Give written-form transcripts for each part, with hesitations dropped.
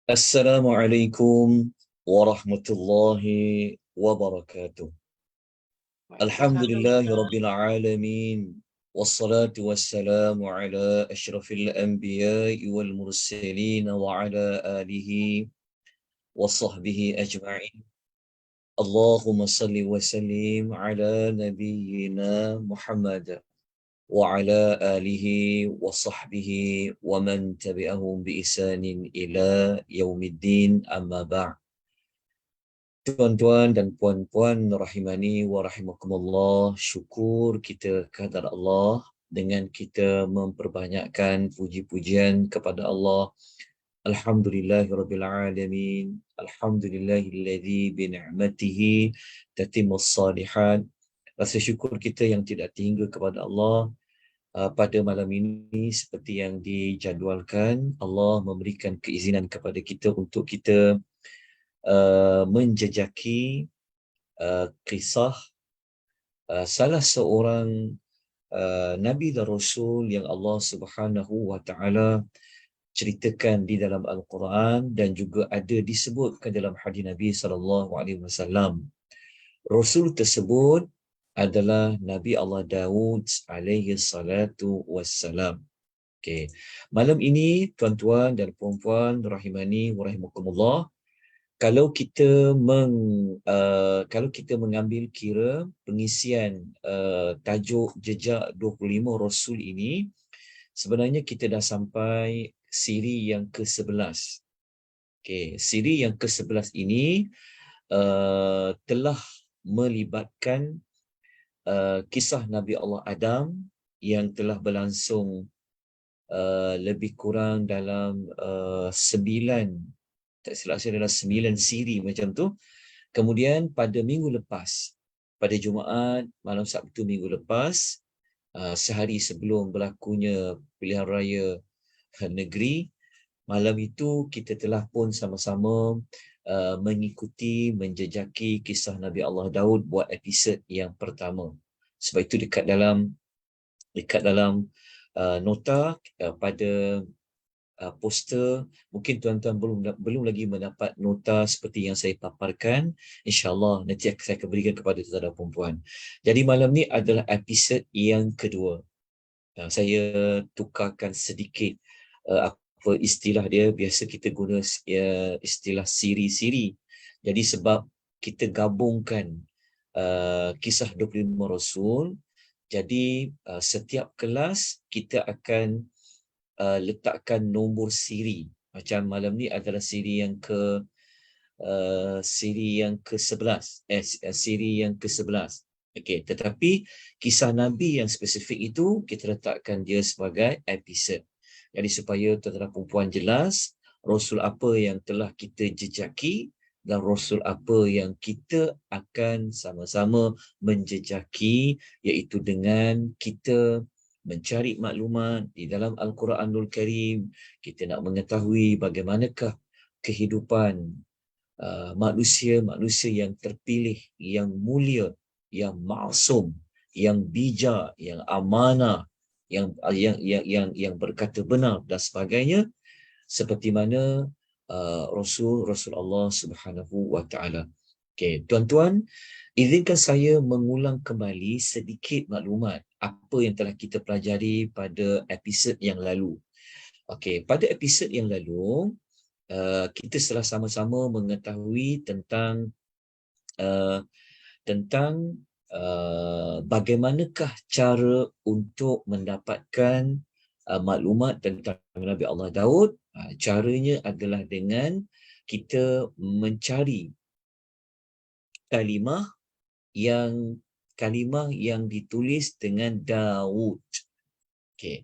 Assalamualaikum warahmatullahi wabarakatuh. Waalaikumsalam Alhamdulillahi Ustaz. rabbil alamin. Wassalatu wassalamu ala asyrafil anbiya'i wal mursalin wa ala alihi wa sahbihi ajma'in. Allahumma salli wa sallim ala nabiyyina Muhammad wa ala alihi wa sahbihi wa man tabi'ahum bi ihsanin ila yaumiddin amma ba'. Tuan-tuan dan puan-puan rahimani wa rahimakumullah, syukur kita kehadrat Allah dengan kita memperbanyakkan puji-pujian kepada Allah. Alhamdulillahirabbil alamin. Alhamdulillahilladzi bi ni'matihi tatimmus shalihat. Rasa syukur kita yang tidak terhingga kepada Allah pada malam ini seperti yang dijadualkan. Allah memberikan keizinan kepada kita untuk kita menjejaki kisah salah seorang Nabi dan Rasul yang Allah Subhanahu wa Ta'ala ceritakan di dalam Al-Quran dan juga ada disebutkan dalam hadis Nabi sallallahu alaihi wasallam. Rasul tersebut adalah Nabi Allah Daud alaihi salatu wassalam. Okey. Malam ini tuan-tuan dan puan-puan rahimani wa rahimakumullah, kalau kita mengambil kira pengisian tajuk jejak 25 Rasul ini, sebenarnya kita dah sampai siri yang ke-11. Okey, siri yang ke-11 ini telah melibatkan kisah Nabi Allah Adam yang telah berlangsung lebih kurang dalam 9, tak silap saya adalah 9 siri macam tu. Kemudian pada minggu lepas, pada Jumaat, malam Sabtu minggu lepas, sehari sebelum berlakunya pilihan raya negeri, malam itu kita telah pun sama-sama mengikuti, menjejaki kisah Nabi Allah Daud buat episod yang pertama. Sebab itu dekat dalam nota pada poster, mungkin tuan-tuan belum lagi mendapat nota seperti yang saya paparkan. InsyaAllah nanti saya akan berikan kepada tuan-tuan dan puan-puan. Jadi malam ni adalah episod yang kedua. Saya tukarkan sedikit apa istilah dia. Biasa kita guna istilah siri-siri. Jadi sebab kita gabungkan kisah 25 Rasul, jadi setiap kelas kita akan letakkan nombor siri. Macam malam ni adalah siri yang ke-11. Siri yang ke-11. Okey, tetapi kisah Nabi yang spesifik itu kita letakkan dia sebagai episod. Jadi supaya tuan-tuan dan puan jelas Rasul apa yang telah kita jejaki dan Rasul apa yang kita akan sama-sama menjejaki, iaitu dengan kita mencari maklumat di dalam Al-Quranul Karim. Kita nak mengetahui bagaimanakah kehidupan manusia yang terpilih, yang mulia, yang maksum, yang bijak, yang amanah, yang berkata benar dan sebagainya, seperti mana Rasul Allah Subhanahu wa Ta'ala. Okey, tuan-tuan, izinkan saya mengulang kembali sedikit maklumat apa yang telah kita pelajari pada episod yang lalu. Okey, pada episod yang lalu kita telah sama-sama mengetahui tentang bagaimanakah cara untuk mendapatkan maklumat tentang Nabi Allah Daud. Caranya adalah dengan kita mencari kalimah yang ditulis dengan Daud. Okey.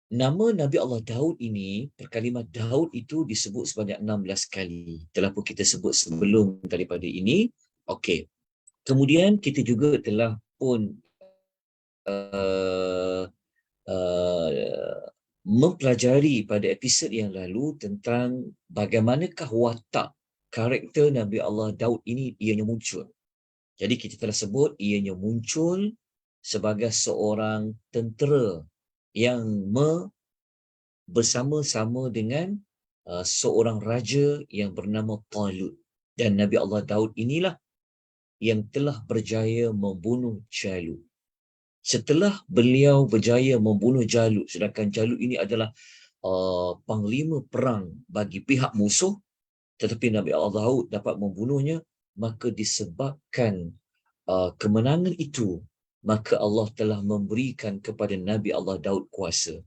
Nama Nabi Allah Daud ini, perkalimah Daud itu disebut sebanyak 16 kali. Telah pun kita sebut sebelum daripada ini. Okey. Kemudian kita juga telah pun mempelajari pada episod yang lalu tentang bagaimanakah watak karakter Nabi Allah Daud ini ianya muncul. Jadi kita telah sebut ianya muncul sebagai seorang tentera yang bersama-sama dengan seorang raja yang bernama Talut. Dan Nabi Allah Daud inilah yang telah berjaya membunuh Jalut. Setelah beliau berjaya membunuh Jalut, sedangkan Jalut ini adalah panglima perang bagi pihak musuh, tetapi Nabi Allah Daud dapat membunuhnya, maka disebabkan kemenangan itu, maka Allah telah memberikan kepada Nabi Allah Daud kuasa.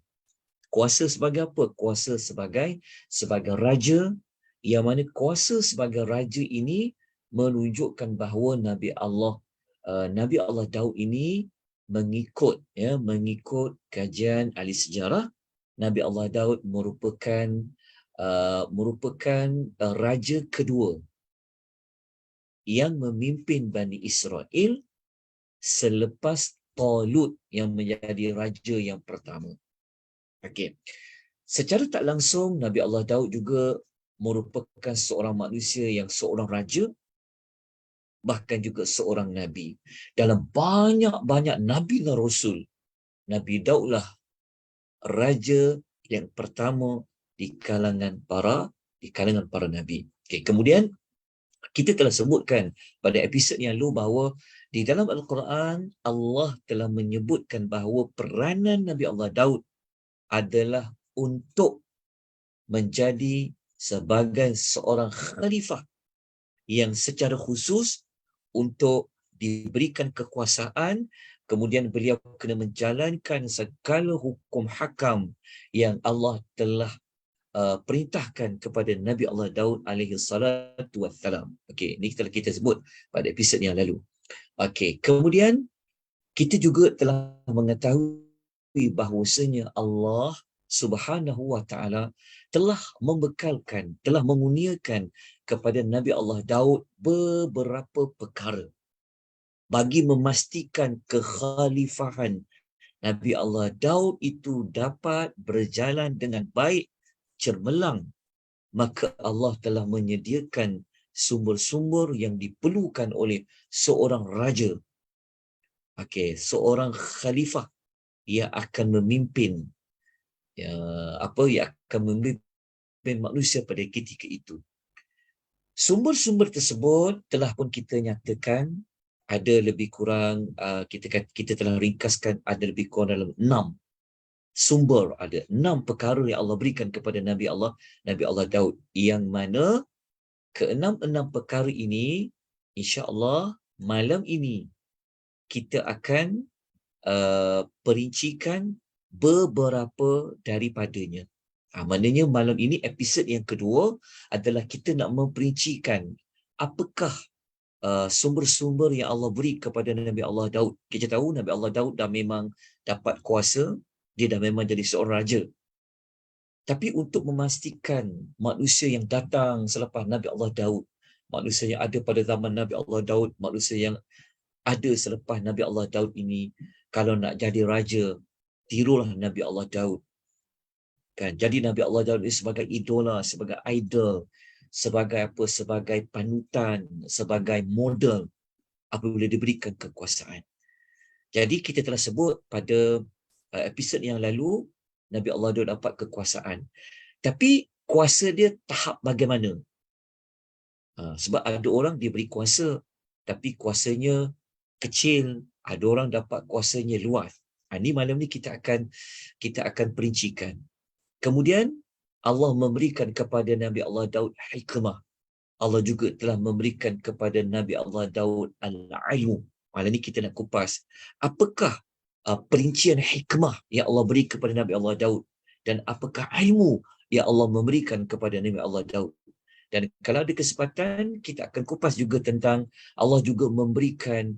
Kuasa sebagai apa? Kuasa sebagai raja, yang mana kuasa sebagai raja ini menunjukkan bahawa Nabi Allah Daud ini mengikut kajian ahli sejarah, Nabi Allah Daud merupakan raja kedua yang memimpin Bani Israel selepas Talut yang menjadi raja yang pertama. Okey. Secara tak langsung, Nabi Allah Daud juga merupakan seorang manusia yang seorang raja, bahkan juga seorang nabi. Dalam banyak-banyak nabi dan rasul, Nabi Daudlah raja yang pertama di kalangan para nabi. Okey, kemudian kita telah sebutkan pada episod yang lalu bahawa di dalam Al-Quran Allah telah menyebutkan bahawa peranan Nabi Allah Daud adalah untuk menjadi sebagai seorang khalifah yang secara khusus untuk diberikan kekuasaan, kemudian beliau kena menjalankan segala hukum hakam yang Allah telah perintahkan kepada Nabi Allah Daud alaihi salatu wassalam. Okey, ini kita sebut pada episod yang lalu. Okey, kemudian kita juga telah mengetahui bahawasanya Allah Subhanahu wa taala telah membekalkan, telah mengurniakan kepada Nabi Allah Daud beberapa perkara bagi memastikan kekhalifahan Nabi Allah Daud itu dapat berjalan dengan baik, cermelang. Maka Allah telah menyediakan sumber-sumber yang diperlukan oleh seorang raja, seorang khalifah yang akan memimpin yang akan memimpin manusia pada ketika itu. Sumber-sumber tersebut telah pun kita nyatakan ada lebih kurang, kita telah ringkaskan ada lebih kurang dalam 6 sumber, ada 6 perkara yang Allah berikan kepada Nabi Allah Daud, yang mana ke-6 perkara ini insya-Allah malam ini kita akan perincikan beberapa daripadanya. Maknanya malam ini episod yang kedua adalah kita nak memperincikan apakah sumber-sumber yang Allah beri kepada Nabi Allah Daud. Kita tahu Nabi Allah Daud dah memang dapat kuasa, dia dah memang jadi seorang raja. Tapi untuk memastikan manusia yang datang selepas Nabi Allah Daud, manusia yang ada pada zaman Nabi Allah Daud, manusia yang ada selepas Nabi Allah Daud ini, kalau nak jadi raja, tirulah Nabi Allah Daud. Kan? Jadi Nabi Allah Daud ini sebagai idola, sebagai idol, sebagai panutan, sebagai model apabila diberikan kekuasaan. Jadi kita telah sebut pada episod yang lalu, Nabi Allah Daud dapat kekuasaan. Tapi kuasa dia tahap bagaimana? Sebab ada orang diberi kuasa, tapi kuasanya kecil, ada orang dapat kuasanya luas. Ini malam ni kita akan perincikan. Kemudian Allah memberikan kepada Nabi Allah Daud hikmah. Allah juga telah memberikan kepada Nabi Allah Daud al-ilmu. Malam ni kita nak kupas apakah perincian hikmah yang Allah beri kepada Nabi Allah Daud, dan apakah ilmu yang Allah memberikan kepada Nabi Allah Daud. Dan kalau ada kesempatan, kita akan kupas juga tentang Allah juga memberikan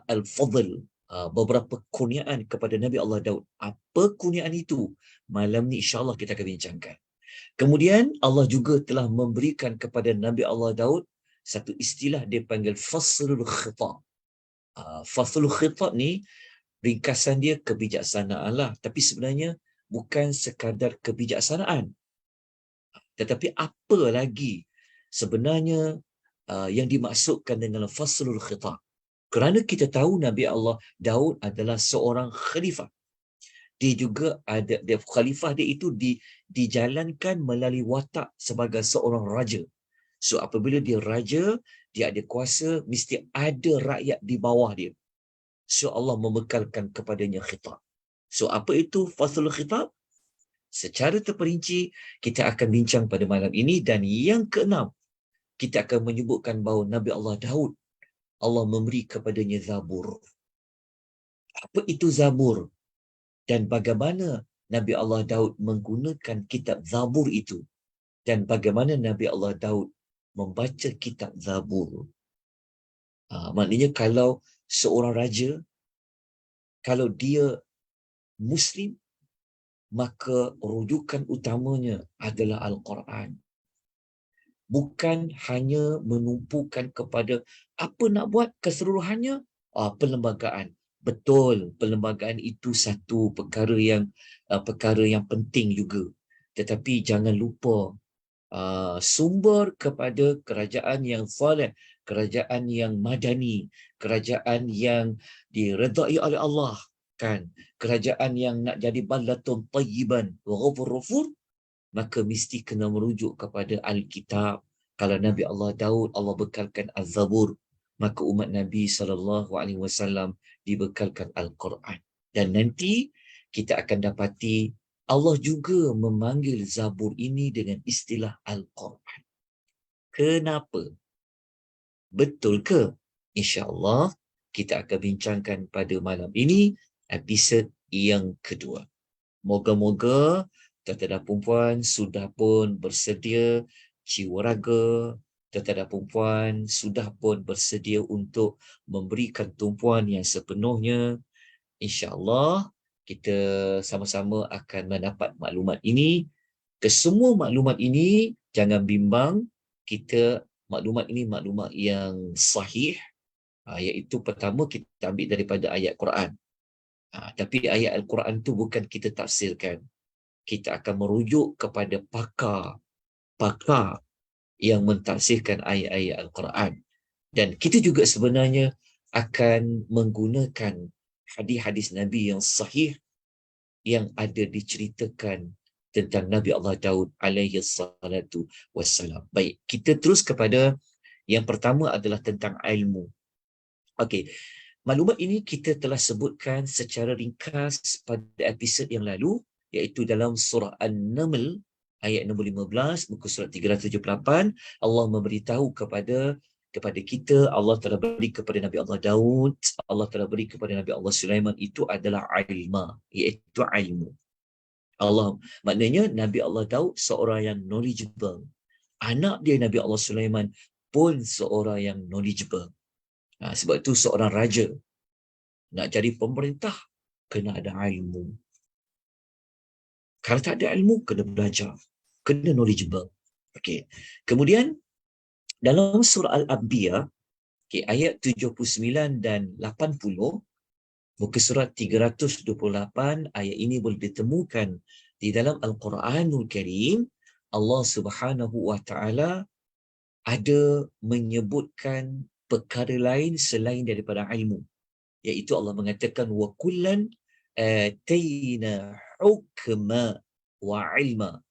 al-fadl, beberapa kurniaan kepada Nabi Allah Daud. Apa kurniaan itu? Malam ni insya-Allah kita akan bincangkan. Kemudian Allah juga telah memberikan kepada Nabi Allah Daud satu istilah dia panggil faslul khitab. Faslul khitab ni ringkasan dia kebijaksanaan lah, tapi sebenarnya bukan sekadar kebijaksanaan, tetapi apa lagi sebenarnya yang dimaksudkan dengan faslul khitab. Kerana kita tahu Nabi Allah Daud adalah seorang khalifah, dia juga ada, dia khalifah dia itu dijalankan melalui watak sebagai seorang raja. So apabila dia raja, dia ada kuasa, mesti ada rakyat di bawah dia. So Allah membekalkan kepadanya khitab. So apa itu faslul khitab? Secara terperinci kita akan bincang pada malam ini. Dan yang keenam, kita akan menyebutkan bahawa Nabi Allah Daud, Allah memberi kepadanya Zabur. Apa itu Zabur? Dan bagaimana Nabi Allah Daud menggunakan kitab Zabur itu? Dan bagaimana Nabi Allah Daud membaca kitab Zabur? Maknanya kalau seorang raja, kalau dia Muslim, maka rujukan utamanya adalah Al-Quran. Bukan hanya menumpukan kepada apa nak buat keseluruhannya, perlembagaan. Betul, perlembagaan itu satu perkara yang penting juga. Tetapi jangan lupa sumber kepada kerajaan yang saleh, kerajaan yang madani, kerajaan yang diredai oleh Allah, kan? Kerajaan yang nak jadi baldatun tayyiban wa ghafur, maka mesti kena merujuk kepada Alkitab. Kalau Nabi Allah Daud, Allah bekalkan Az-Zabur, maka umat Nabi SAW dibekalkan Al-Quran. Dan nanti kita akan dapati Allah juga memanggil Zabur ini dengan istilah Al-Quran. Kenapa? Betul ke? InsyaAllah kita akan bincangkan pada malam ini, episod yang kedua. Moga-moga tuan-tuan dan puan sudah pun bersedia jiwa raga, tuan-tuan dan puan sudah pun bersedia untuk memberikan tumpuan yang sepenuhnya. InsyaAllah kita sama-sama akan mendapat maklumat ini. Kesemua maklumat ini jangan bimbang, kita maklumat ini maklumat yang sahih, iaitu pertama kita ambil daripada ayat Quran. Tapi ayat Al-Quran tu bukan kita tafsirkan. Kita akan merujuk kepada pakar yang mentafsirkan ayat-ayat Al-Quran. Dan kita juga sebenarnya akan menggunakan hadis-hadis Nabi yang sahih yang ada diceritakan tentang Nabi Allah Daud alaihi salatu wassalam. Baik, kita terus kepada yang pertama adalah tentang ilmu. Okey, maklumat ini kita telah sebutkan secara ringkas pada episod yang lalu, iaitu dalam surah An-Naml ayat nombor 15 muka surat 378. Allah memberitahu kepada kita, Allah telah beri kepada Nabi Allah Daud, Allah telah beri kepada Nabi Allah Sulaiman, itu adalah ilma, iaitu ilmu. Allah, maknanya Nabi Allah Daud seorang yang knowledgeable. Anak dia Nabi Allah Sulaiman pun seorang yang knowledgeable. Sebab itu seorang raja nak jadi pemerintah kena ada ilmu. Kalau tak ada ilmu, kena belajar, kena knowledgeable. Okey. Kemudian dalam surah Al-Anbiya, ayat 79 dan 80, muka surat 328, ayat ini boleh ditemukan di dalam Al-Quranul Karim. Allah Subhanahu wa taala ada menyebutkan perkara lain selain daripada ilmu, iaitu Allah mengatakan wa kullan ataina hukma wa ilma.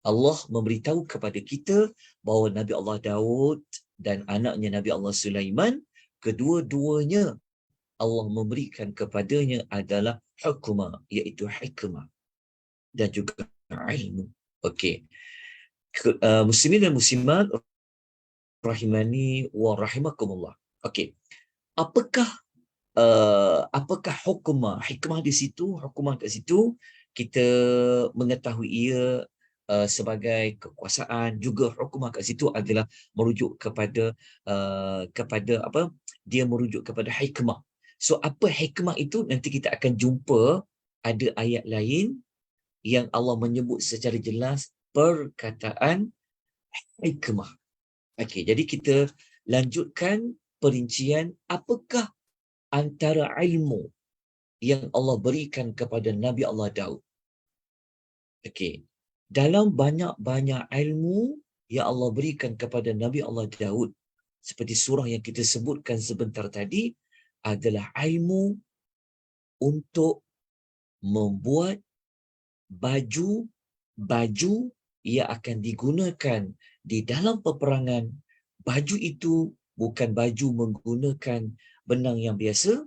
Allah memberitahu kepada kita bahawa Nabi Allah Daud dan anaknya Nabi Allah Sulaiman, kedua-duanya Allah memberikan kepadanya adalah hukma, iaitu hikmah dan juga ilmu. Okey. Muslimin dan muslimat rahimani wa rahimakumullah. Okey. Apakah hikmah di situ? Hikmah kat situ kita mengetahui ia sebagai kekuasaan. Juga hikmah kat situ adalah merujuk kepada apa? Dia merujuk kepada hikmah. So apa hikmah itu? Nanti kita akan jumpa ada ayat lain yang Allah menyebut secara jelas perkataan hikmah. Okey, jadi kita lanjutkan perincian apakah antara ilmu yang Allah berikan kepada Nabi Allah Daud. Okey, dalam banyak-banyak ilmu yang Allah berikan kepada Nabi Allah Daud, seperti surah yang kita sebutkan sebentar tadi, adalah ilmu untuk membuat baju yang akan digunakan di dalam peperangan. Baju itu bukan baju menggunakan benang yang biasa,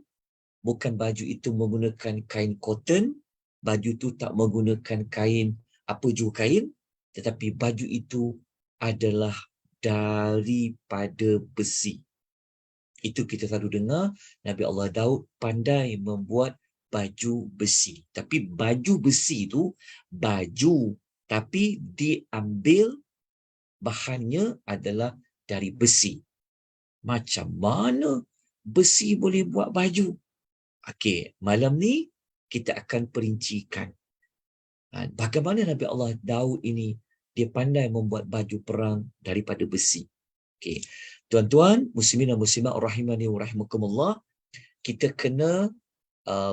bukan baju itu menggunakan kain cotton, baju itu tak menggunakan kain apa jua kain, tetapi baju itu adalah daripada besi. Itu kita selalu dengar Nabi Allah Daud pandai membuat baju besi. Tapi baju besi itu baju, tapi diambil bahannya adalah dari besi. Macam mana besi boleh buat baju? Okey, malam ni kita akan perincikan bagaimana Nabi Allah Daud ini dia pandai membuat baju perang daripada besi. Okey. Tuan-tuan, muslimin dan muslimat rahimani wa rahimakumullah, kita kena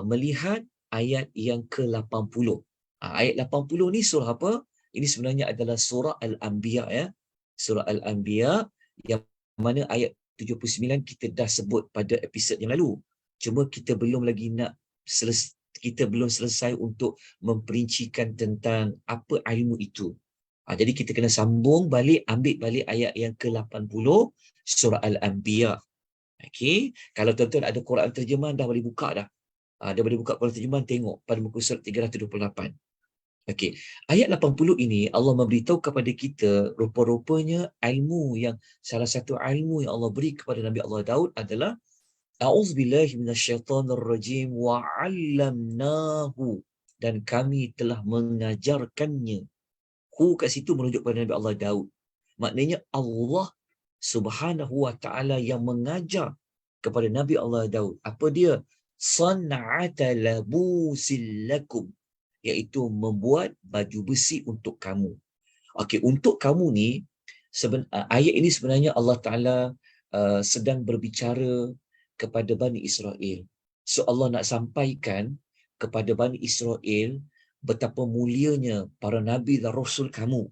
melihat ayat yang ke-80. Ayat 80 ni surah apa? Ini sebenarnya adalah surah Al-Anbiya ya. Surah Al-Anbiya yang mana ayat 79 kita dah sebut pada episod yang lalu. Cuma kita belum lagi nak kita belum selesai untuk memperincikan tentang apa ilmu itu. Jadi kita kena sambung balik, ambil balik ayat yang ke-80 surah Al-Anbiya. Okey, kalau tuan-tuan ada Quran terjemahan dah boleh buka dah. Dia boleh buka Quran terjemahan, tengok pada muka surat 328. Okey, ayat 80 ini Allah memberitahu kepada kita rupa-rupanya ilmu yang salah satu ilmu yang Allah beri kepada Nabi Allah Daud adalah A'udzubillahi minasyaitonirrajim wa 'allamnahu, dan kami telah mengajarkannya. Kat situ menunjuk kepada Nabi Allah Daud. Maknanya Allah Subhanahu wa taala yang mengajar kepada Nabi Allah Daud. Apa dia? San'ata labusil lakum, iaitu membuat baju besi untuk kamu. Okey, untuk kamu ni ayat ini sebenarnya Allah Taala sedang berbicara kepada Bani Israel. So Allah nak sampaikan kepada Bani Israel betapa mulianya para nabi dan rasul kamu,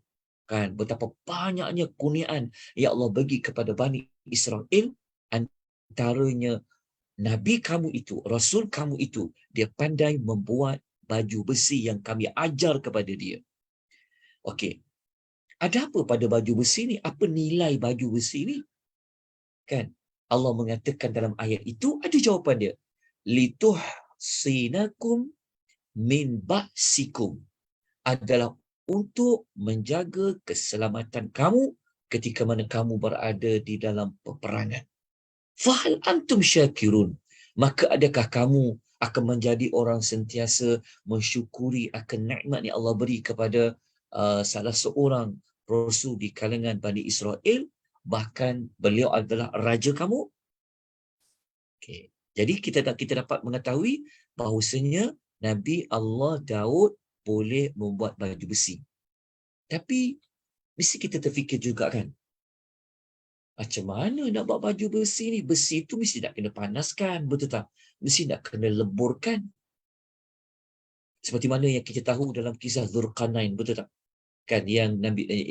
kan, betapa banyaknya kurniaan yang Allah bagi kepada Bani Israel. Antaranya nabi kamu itu, rasul kamu itu, dia pandai membuat baju besi yang kami ajar kepada dia. Okey, ada apa pada baju besi ni? Apa nilai baju besi ni? Kan Allah mengatakan dalam ayat itu, ada jawapan dia. Lituhsinakum min ba'sikum, adalah untuk menjaga keselamatan kamu ketika mana kamu berada di dalam peperangan. Fahal antum syakirun, maka adakah kamu akan menjadi orang sentiasa mensyukuri akan nikmat yang Allah beri kepada salah seorang rasul di kalangan Bani Israel, bahkan beliau adalah raja kamu? Okay. Jadi kita dapat mengetahui bahawasanya Nabi Allah Daud boleh membuat baju besi. Tapi mesti kita terfikir juga kan, macam mana nak buat baju besi ni? Besi tu mesti nak kena panaskan, betul tak? Mesti nak kena leburkan. Seperti mana yang kita tahu dalam kisah Zulkarnain, betul tak? Kan yang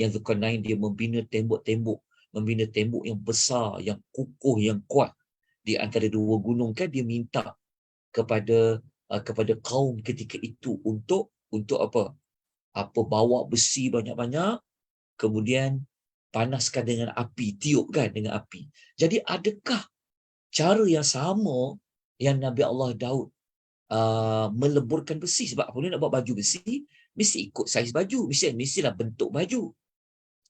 Zulkarnain dia membina tembok-tembok, membina tembok yang besar, yang kukuh, yang kuat di antara dua gunung, kan dia minta kepada kaum ketika itu untuk apa? Bawa besi banyak-banyak, kemudian panaskan dengan api, tiupkan dengan api. Jadi adakah cara yang sama yang Nabi Allah Daud meleburkan besi? Sebab apabila nak buat baju besi, mesti ikut saiz baju, mestilah bentuk baju.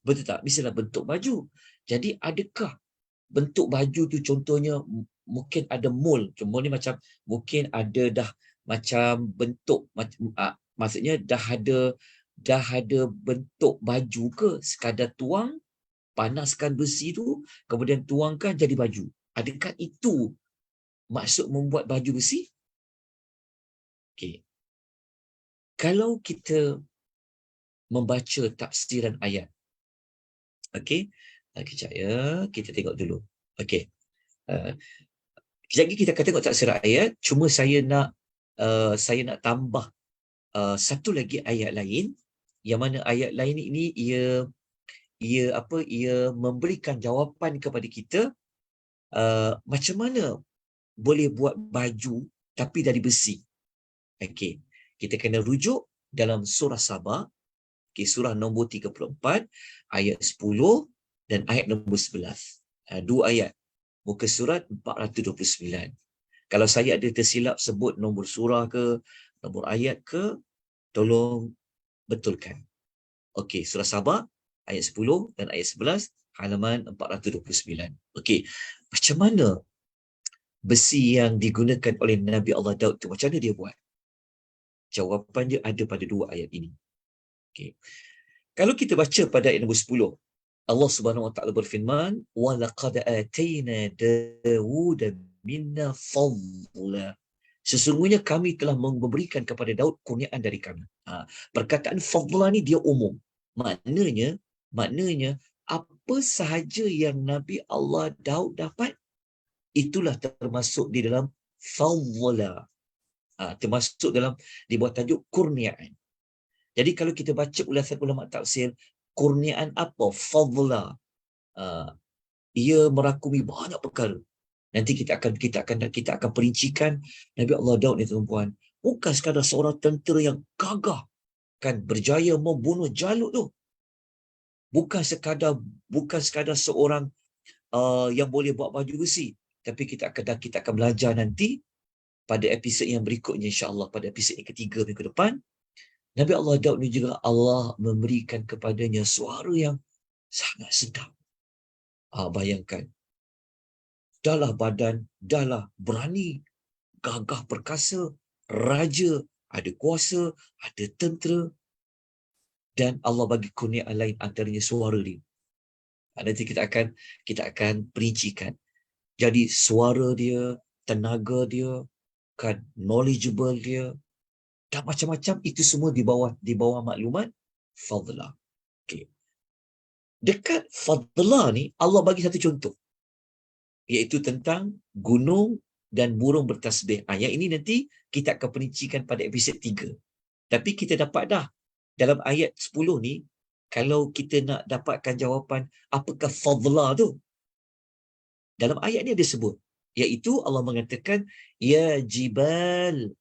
Betul tak? Mestilah bentuk baju. Jadi adakah bentuk baju tu, contohnya mungkin ada mold. Mold ni macam mungkin ada dah macam bentuk, maksudnya dah ada bentuk baju ke? Sekadar tuang, panaskan besi tu, kemudian tuangkan jadi baju. Adakah itu maksud membuat baju besi? Okey. Kalau kita membaca tafsiran ayat, okey, kejap ya, kita tengok dulu. Okey. Kejap lagi kita akan tengok tafsiran ayat, cuma saya nak tambah satu lagi ayat lain, yang mana ayat lain ini ia memberikan jawapan kepada kita macam mana boleh buat baju tapi dari besi. Okey. Kita kena rujuk dalam surah Sabah, surah nombor 34, ayat 10 dan ayat nombor 11. Dua ayat. Muka surat 429. Kalau saya ada tersilap sebut nombor surah ke, nombor ayat ke, tolong betulkan. Okey, surah Sabah ayat 10 dan ayat 11, halaman 429. Okey, macam mana besi yang digunakan oleh Nabi Allah Daud tu, macam mana dia buat? Jawapan dia ada pada dua ayat ini. Okey. Kalau kita baca pada ayat nombor 10, Allah Subhanahu Wa Taala berfirman, "Wa laqad atayna Dawuda minna fadla." Sesungguhnya kami telah memberikan kepada Daud kurniaan dari kami. Perkataan fadla ni dia umum. Maknanya apa sahaja yang Nabi Allah Daud dapat, itulah termasuk di dalam fadla. Termasuk dalam di bawah tajuk kurniaan. Jadi kalau kita baca ulasan ulama tafsir, kurniaan apa? Fadla. Ia merakumi banyak perkara. Nanti kita akan perincikan Nabi Allah Daud ni tuan-puan. Bukan sekadar seorang tentera yang gagah, kan, berjaya membunuh Jalut tu. Bukan sekadar seorang yang boleh buat baju besi. Tapi kita akan belajar nanti pada episod yang berikutnya, insya-Allah, pada episod yang ketiga minggu depan. Nabi Allah Daud ni juga Allah memberikan kepadanya suara yang sangat sedap. Bayangkan, dahlah badan, dahlah berani, gagah perkasa, raja, ada kuasa, ada tentera, dan Allah bagi kurniaan lain, antaranya suara dia. Nanti kita akan perincikan. Jadi suara dia, tenaga dia, kan, knowledgeable dia, dan macam-macam, itu semua di bawah maklumat fadla. Okey. Dekat fadla ni Allah bagi satu contoh, iaitu tentang gunung dan burung bertasbih. Yang ini nanti kita akan perincikan pada episod 3. Tapi kita dapat dah dalam ayat 10 ni, kalau kita nak dapatkan jawapan apakah fadla tu, dalam ayat ni ada sebut, iaitu Allah mengatakan, ya jibal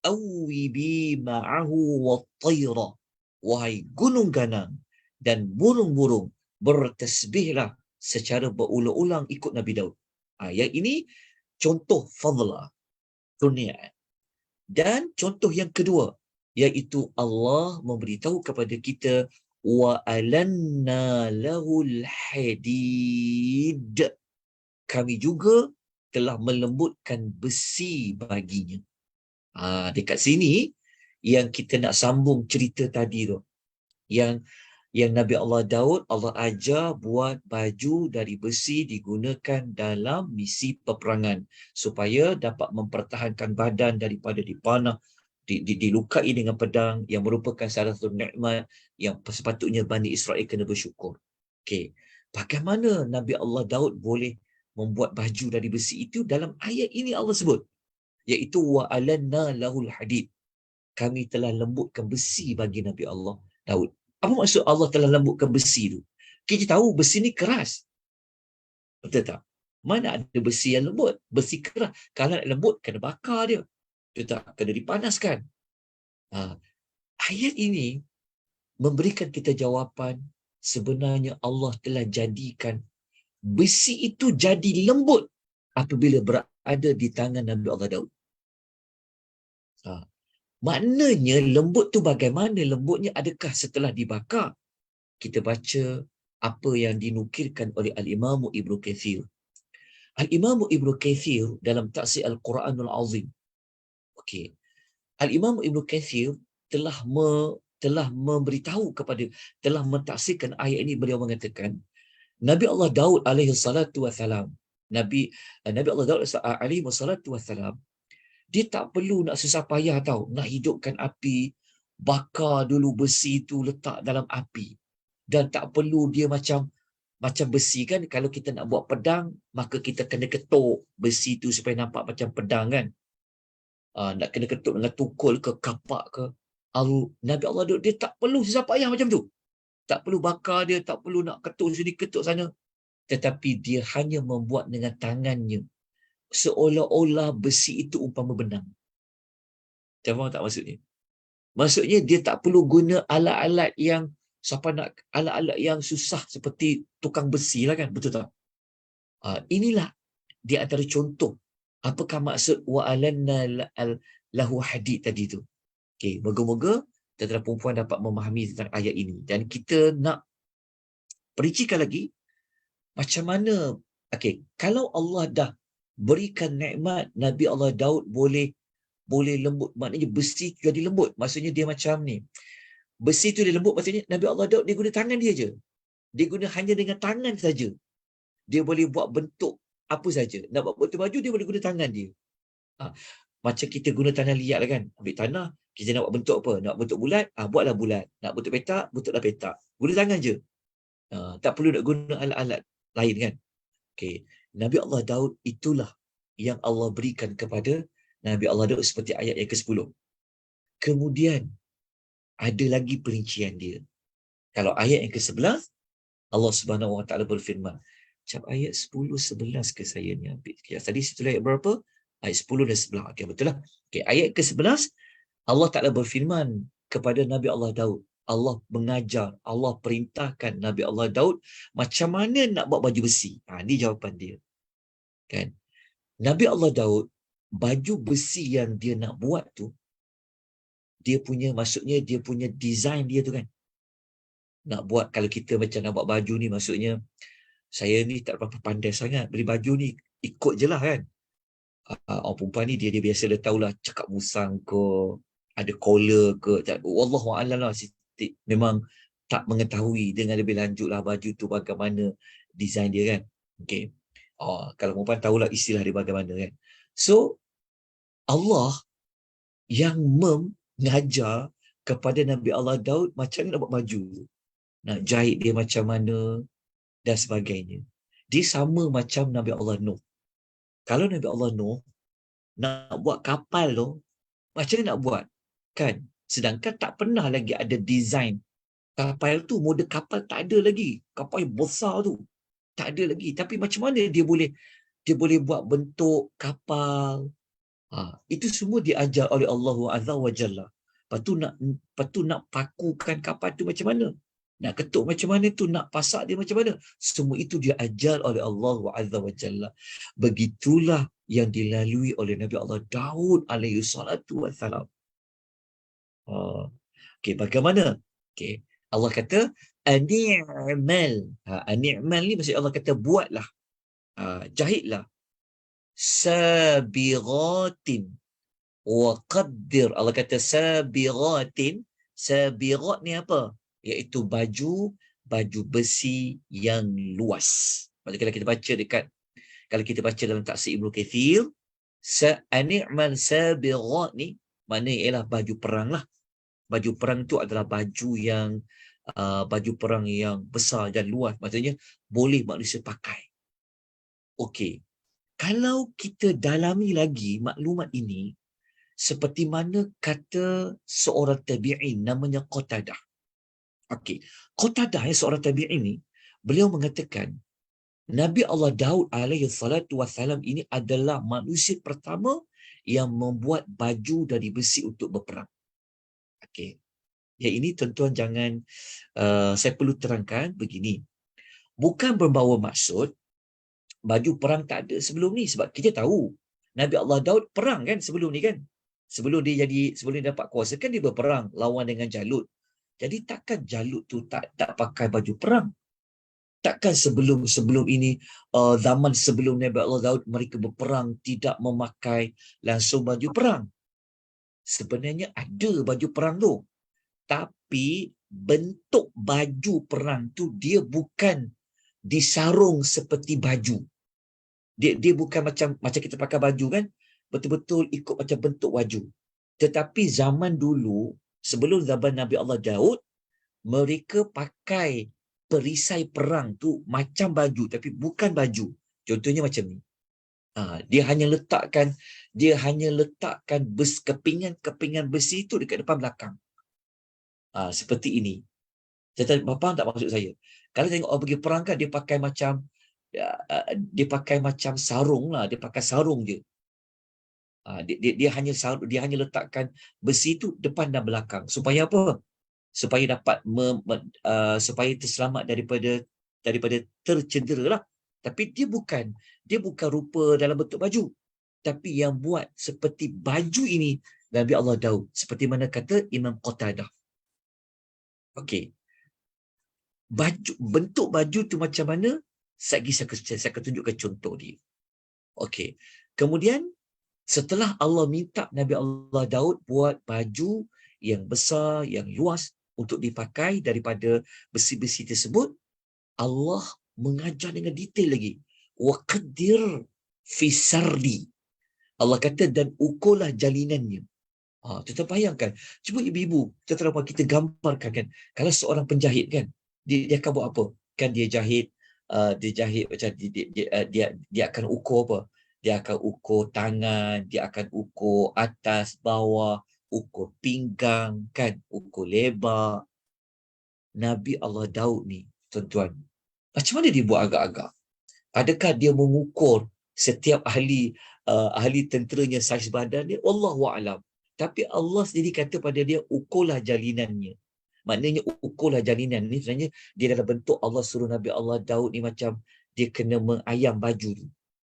awibi ma'ahu wat-tayra, wahai gunung ganang dan burung-burung, bertasbihlah secara berulang-ulang ikut Nabi Daud. Yang ini contoh fadla, kurniaan. Dan contoh yang kedua, iaitu Allah memberitahu kepada kita, wa alanna lahul hadid, kami juga telah melembutkan besi baginya. Dekat sini yang kita nak sambung cerita tadi tu, yang Nabi Allah Daud, Allah ajar buat baju dari besi digunakan dalam misi peperangan supaya dapat mempertahankan badan daripada dipanah, dilukai dengan pedang, yang merupakan salah satu nikmat yang sepatutnya Bani Israel kena bersyukur. Okey, bagaimana Nabi Allah Daud boleh membuat baju dari besi itu? Dalam ayat ini Allah sebut, iaitu wa alanna lahul hadid, kami telah lembutkan besi bagi Nabi Allah Daud. Apa maksud Allah telah lembutkan besi tu? Kita tahu besi ni keras, betul tak? Mana ada besi yang lembut? Besi keras. Kalau nak lembut, kena bakar dia, betul tak? Kena dipanaskan. Ayat ini memberikan kita jawapan, sebenarnya Allah telah jadikan besi itu jadi lembut apabila berada di tangan Nabi Allah Daud. Maknanya lembut tu bagaimana lembutnya? Adakah setelah dibakar? Kita baca apa yang dinukilkan oleh Al-Imam Ibnu Katsir. Al-Imam Ibnu Katsir dalam tafsir Al-Quranul Azim. Okey. Al-Imam Ibnu Katsir telah memberitahu telah mentafsirkan ayat ini. Beliau mengatakan, Nabi Allah Daud alaihi salatu wassalam, Nabi Allah Daud alaihi salatu wassalam, dia tak perlu nak susah payah tahu, nak hidupkan api, bakar dulu besi itu, letak dalam api. Dan tak perlu dia macam besi kan, kalau kita nak buat pedang, maka kita kena ketuk besi itu supaya nampak macam pedang kan. Nak kena ketuk dengan tukul ke, kapak ke. Nabi Allah dia tak perlu susah payah macam tu. Tak perlu bakar dia, tak perlu nak ketuk sini, ketuk sana. Tetapi dia hanya membuat dengan tangannya, seolah-olah besi itu umpama benang. Tak faham tak maksudnya? Maksudnya dia tak perlu guna alat-alat yang siapa nak alat-alat yang susah seperti tukang besi lah kan, betul tak? Inilah di antara contoh apakah maksud wa alanna lahu hadid tadi tu. Okey, moga-moga tuan-tuan perempuan dapat memahami tentang ayat ini dan kita nak perincikan lagi macam mana. Okey, kalau Allah dah berikan nikmat Nabi Allah Daud boleh lembut, maknanya besi jadi lembut, maksudnya dia macam ni. Besi tu dia lembut, maksudnya Nabi Allah Daud dia guna tangan dia je. Dia guna hanya dengan tangan saja. Dia boleh buat bentuk apa saja. Nak buat bentuk baju dia boleh guna tangan dia. Macam kita guna tanah liat lah kan. Ambil tanah, kita nak buat bentuk apa? Nak bentuk bulat, buatlah bulat. Nak bentuk petak, bentuklah petak. Guna tangan je. Tak perlu nak guna alat-alat lain kan. Okay. Nabi Allah Daud itulah yang Allah berikan kepada Nabi Allah Daud seperti ayat yang ke-10. Kemudian ada lagi perincian dia. Kalau ayat yang ke-11, Allah Subhanahu Wa Taala berfirman. Macam ayat 10, 11 ke saya ni ambil. Tadi situ ayat berapa? Ayat 10 dan 11. Okey, betul lah. Okey, ayat ke-11, Allah Taala berfirman kepada Nabi Allah Daud. Allah mengajar, Allah perintahkan Nabi Allah Daud macam mana nak buat baju besi. Ini jawapan dia. Kan? Nabi Allah Daud, baju besi yang dia nak buat tu, dia punya, maksudnya dia punya design dia tu kan. Nak buat, kalau kita macam nak buat baju ni, maksudnya saya ni tak berapa pandai sangat beli baju ni, ikut je lah kan. Orang perempuan ni dia biasa dah tahulah cakap musang ke, ada collar ke, wallahualam lah, Siti memang tak mengetahui dengan lebih lanjut lah baju tu bagaimana design dia kan. Okay. Kalau perempuan tahulah istilah dia bagaimana kan. So Allah yang mengajar kepada Nabi Allah Daud macam mana nak buat baju, nak jahit dia macam mana dan sebagainya. Dia sama macam Nabi Allah Nuh. Kalau Nabi Allah Nuh nak buat kapal tu, macam mana nak buat? Kan? Sedangkan tak pernah lagi ada design kapal tu, model kapal tak ada lagi. Kapal yang besar tu tak ada lagi. Tapi macam mana dia boleh buat bentuk kapal? Itu semua diajar oleh Allah Azza wa Jalla. Lepas tu nak pakukan kapal tu macam mana? Nak ketuk macam mana tu? Nak pasak dia macam mana? Semua itu diajar oleh Allah Azza wa Jalla. Begitulah yang dilalui oleh Nabi Allah Daud alaihi salatu wassalam. Okey, bagaimana? Okey, Allah kata ani'mal. Ani'mal ni maksud Allah kata buatlah. Jahitlah. Sabiratin wa qaddir. Allah kata sabiratin. Sabirat ni apa? Iaitu baju besi yang luas. Maksudnya kalau kita baca kalau kita baca dalam tafsir Ibnu Katsir, ani'mal sabirat ni maknanya ialah baju perang lah. Baju perang tu adalah baju perang yang besar dan luas. Maksudnya boleh manusia pakai. Okey. Kalau kita dalami lagi maklumat ini, seperti mana kata seorang tabi'in namanya Qatadah. Okey. Qatadah yang seorang tabi'in ni, beliau mengatakan Nabi Allah Daud alaihi salatu wassalam ini adalah manusia pertama yang membuat baju dari besi untuk berperang. Okey. Ya, ini tuan-tuan jangan, saya perlu terangkan begini. Bukan berbawa maksud baju perang tak ada sebelum ni, sebab kita tahu Nabi Allah Daud perang kan sebelum ni kan. Sebelum dia dapat kuasa kan dia berperang lawan dengan Jalut. Jadi takkan Jalut tu tak pakai baju perang. Takkan sebelum ini, zaman sebelum Nabi Allah Daud mereka berperang tidak memakai langsung baju perang. Sebenarnya ada baju perang tu. Tapi bentuk baju perang tu dia bukan disarung seperti baju. Dia bukan macam kita pakai baju kan, betul-betul ikut macam bentuk baju. Tetapi zaman dulu, sebelum zaman Nabi Allah Daud, mereka pakai perisai perang tu macam baju tapi bukan baju. Contohnya macam ni. Dia hanya letakkan kepingan besi tu dekat depan belakang. Seperti ini. Tetapi faham tak maksud saya? Kalau tengok orang pergi perang kan, dia pakai macam sarung lah, dia pakai sarung je. Dia hanya letakkan besi itu depan dan belakang. Supaya apa? Supaya dapat supaya terselamat daripada tercedera lah. Tapi dia bukan rupa dalam bentuk baju. Tapi yang buat seperti baju ini Nabi Allah Daud. Seperti mana kata Imam Qatadah. Okey. Bentuk baju tu macam mana? Saya akan tunjukkan contoh dia. Okey. Kemudian setelah Allah minta Nabi Allah Daud buat baju yang besar, yang luas untuk dipakai daripada besi-besi tersebut, Allah mengajar dengan detail lagi. Waqaddir fi sardi. Allah kata dan ukurlah jalinannya. Kita bayangkan. Cuba ibu-ibu, kita gambarkan kan. Kalau seorang penjahit kan, dia akan buat apa? Kan dia jahit macam dia akan ukur apa? Dia akan ukur tangan, dia akan ukur atas, bawah, ukur pinggang, kan? Ukur lebar. Nabi Allah Daud ni, tuan-tuan, macam mana dia buat agak-agak? Adakah dia mengukur setiap ahli tenteranya saiz badan dia? Wallahu a'lam. Tapi Allah sendiri kata pada dia, ukurlah jalinannya. Maknanya ukurlah jalinan ni sebenarnya dia dalam bentuk Allah suruh Nabi Allah Daud ni macam dia kena mengayam baju tu.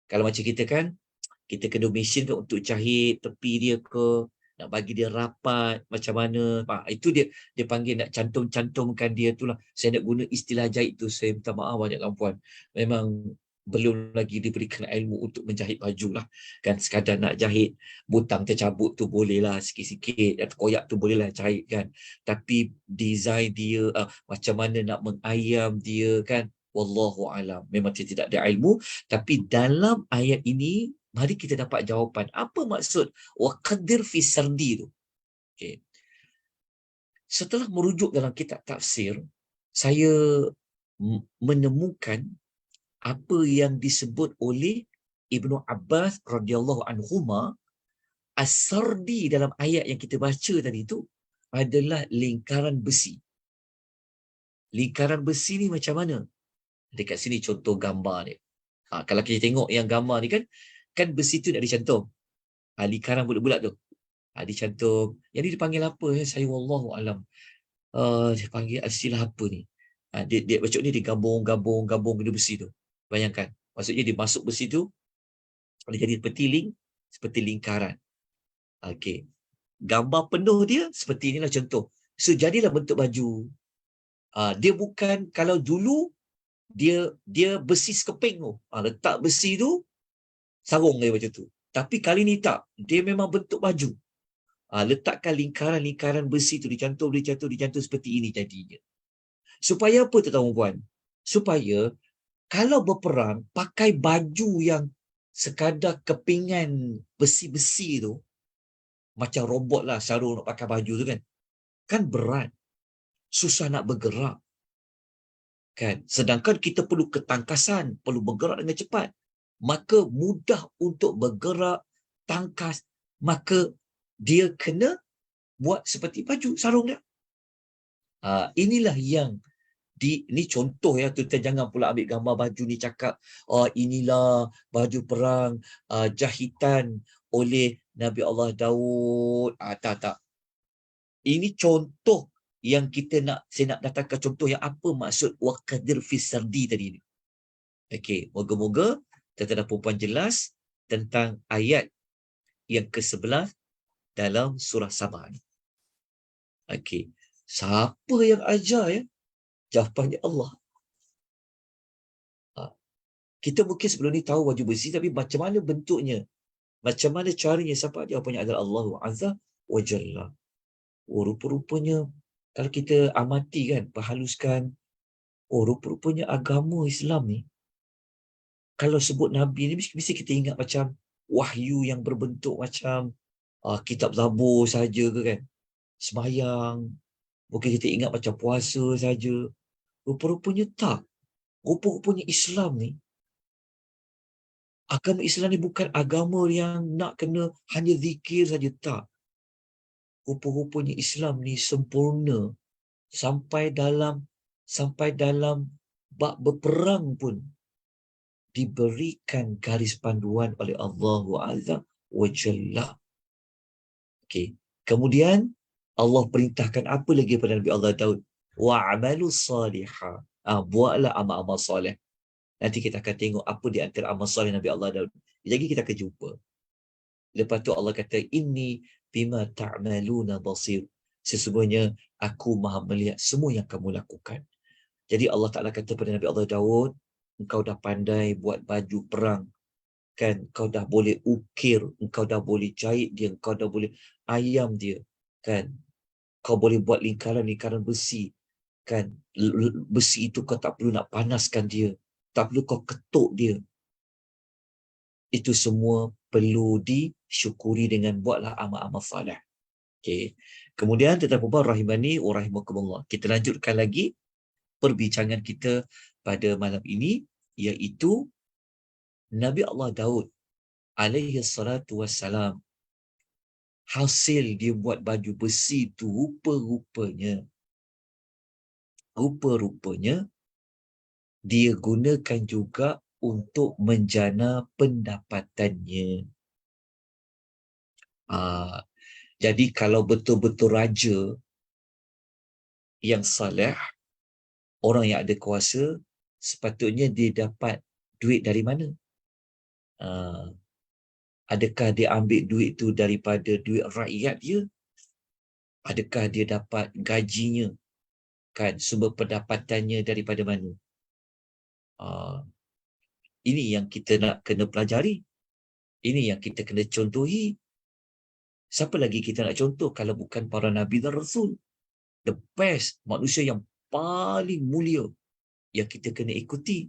Kalau macam kita kan, kita kena mesin kan untuk jahit tepi dia ke, nak bagi dia rapat macam mana. Itu dia panggil nak cantum-cantumkan dia tu lah. Saya nak guna istilah jahit tu, saya minta maaf banyak puan. Memang belum lagi diberikan ilmu untuk menjahit baju lah. Kan sekadar nak jahit butang tercabut tu bolehlah sikit-sikit, atau koyak tu bolehlah jahit kan. Tapi design dia, macam mana nak mengayam dia kan, wallahu alam. Memang saya tidak ada ilmu. Tapi dalam ayat ini, mari kita dapat jawapan. Apa maksud waqaddir fi sardi tu? Okay. Setelah merujuk dalam kitab tafsir, saya menemukan apa yang disebut oleh Ibnu Abbas radhiyallahu anhuma, as-sardi dalam ayat yang kita baca tadi itu adalah lingkaran besi. Lingkaran besi ni macam mana? Dekat sini contoh gambar dia. Kalau kita tengok yang gambar ni kan besi tu nak dicantum. Lingkaran bulat-bulat tu. Dicantum. Yang ni dipanggil apa? Saya wallahu alam. Dia panggil istilah apa ni? Dia macam ni digabung dengan besi tu. Bayangkan. Maksudnya dia masuk besi tu, dia jadi seperti lingkaran. Okey. Gambar penuh dia seperti inilah contoh. So jadilah bentuk baju. Dia bukan, kalau dulu dia besi sekeping tu. Letak besi tu, sarung dia macam tu. Tapi kali ni tak. Dia memang bentuk baju. Letakkan lingkaran besi tu, dicantum seperti ini jadinya. Supaya apa tu tuan-puan? Supaya kalau berperang, pakai baju yang sekadar kepingan besi-besi tu, macam robot lah sarung nak pakai baju tu kan. Kan berat. Susah nak bergerak. Kan? Sedangkan kita perlu ketangkasan, perlu bergerak dengan cepat. Maka mudah untuk bergerak, tangkas. Maka dia kena buat seperti baju, sarung dia. Inilah yang ini contoh ya, tuan jangan pula ambil gambar baju ni cakap inilah baju perang jahitan oleh Nabi Allah Daud. Tak. Ini contoh yang saya nak datangkan contoh yang apa maksud waqadir fi sardi tadi ni. Okey, moga-moga tuan-tuan dan puan jelas tentang ayat yang ke-11 dalam surah Sabah ni. Okey. Siapa yang ajar ya? Jawapannya Allah. Kita mungkin sebelum ni tahu baju besi, tapi macam mana bentuknya? Macam mana caranya? Siapa? Jawapannya adalah Allah Azza wa Jalla. Rupa-rupanya kalau kita amati kan, perhaluskan, rupa-rupanya agama Islam ni, kalau sebut Nabi ni, mesti kita ingat macam wahyu yang berbentuk macam kitab Zabur saja ke kan? Sembahyang. Mungkin kita ingat macam puasa saja. Rupa-rupanya tak. Rupa-rupanya Islam ni, agama Islam ni bukan agama yang nak kena hanya zikir saja, tak. Rupa-rupanya Islam ni sempurna sampai dalam bab berperang pun diberikan garis panduan oleh Allah Azza wa jalla. Okey. Kemudian Allah perintahkan apa lagi kepada Nabi Allah Daud? Wa'malu salihah. Buatlah amal-amal soleh. Nanti kita akan tengok apa di antara amal soleh Nabi Allah Daud. Lagi kita akan jumpa. Lepas tu Allah kata, inni bima ta'maluna basir. Sesungguhnya aku maha melihat semua yang kamu lakukan. Jadi Allah Ta'ala kata pada Nabi Allah Daud, engkau dah pandai buat baju perang. Kan, kau dah boleh ukir, engkau dah boleh jahit dia, engkau dah boleh ayam dia. Kan, kau boleh buat lingkaran-lingkaran besi. Kan, besi itu kau tak perlu nak panaskan dia. Tak perlu kau ketuk dia. Itu semua perlu disyukuri dengan buatlah amal-amal salih. Okay. Kemudian tetapi rahimani wa rahimakumullah. Kita lanjutkan lagi perbincangan kita pada malam ini, iaitu Nabi Allah Daud alaihi salatu wassalam, hasil dia buat baju besi tu rupa-rupanya dia gunakan juga untuk menjana pendapatannya. Jadi kalau betul-betul raja yang saleh, orang yang ada kuasa, sepatutnya dia dapat duit dari mana? Adakah dia ambil duit tu daripada duit rakyat dia? Adakah dia dapat gajinya? Kan, sumber pendapatannya daripada mana? Ini yang kita nak kena pelajari. Ini yang kita kena contohi. Siapa lagi kita nak contoh kalau bukan para Nabi dan Rasul? The best, manusia yang paling mulia yang kita kena ikuti.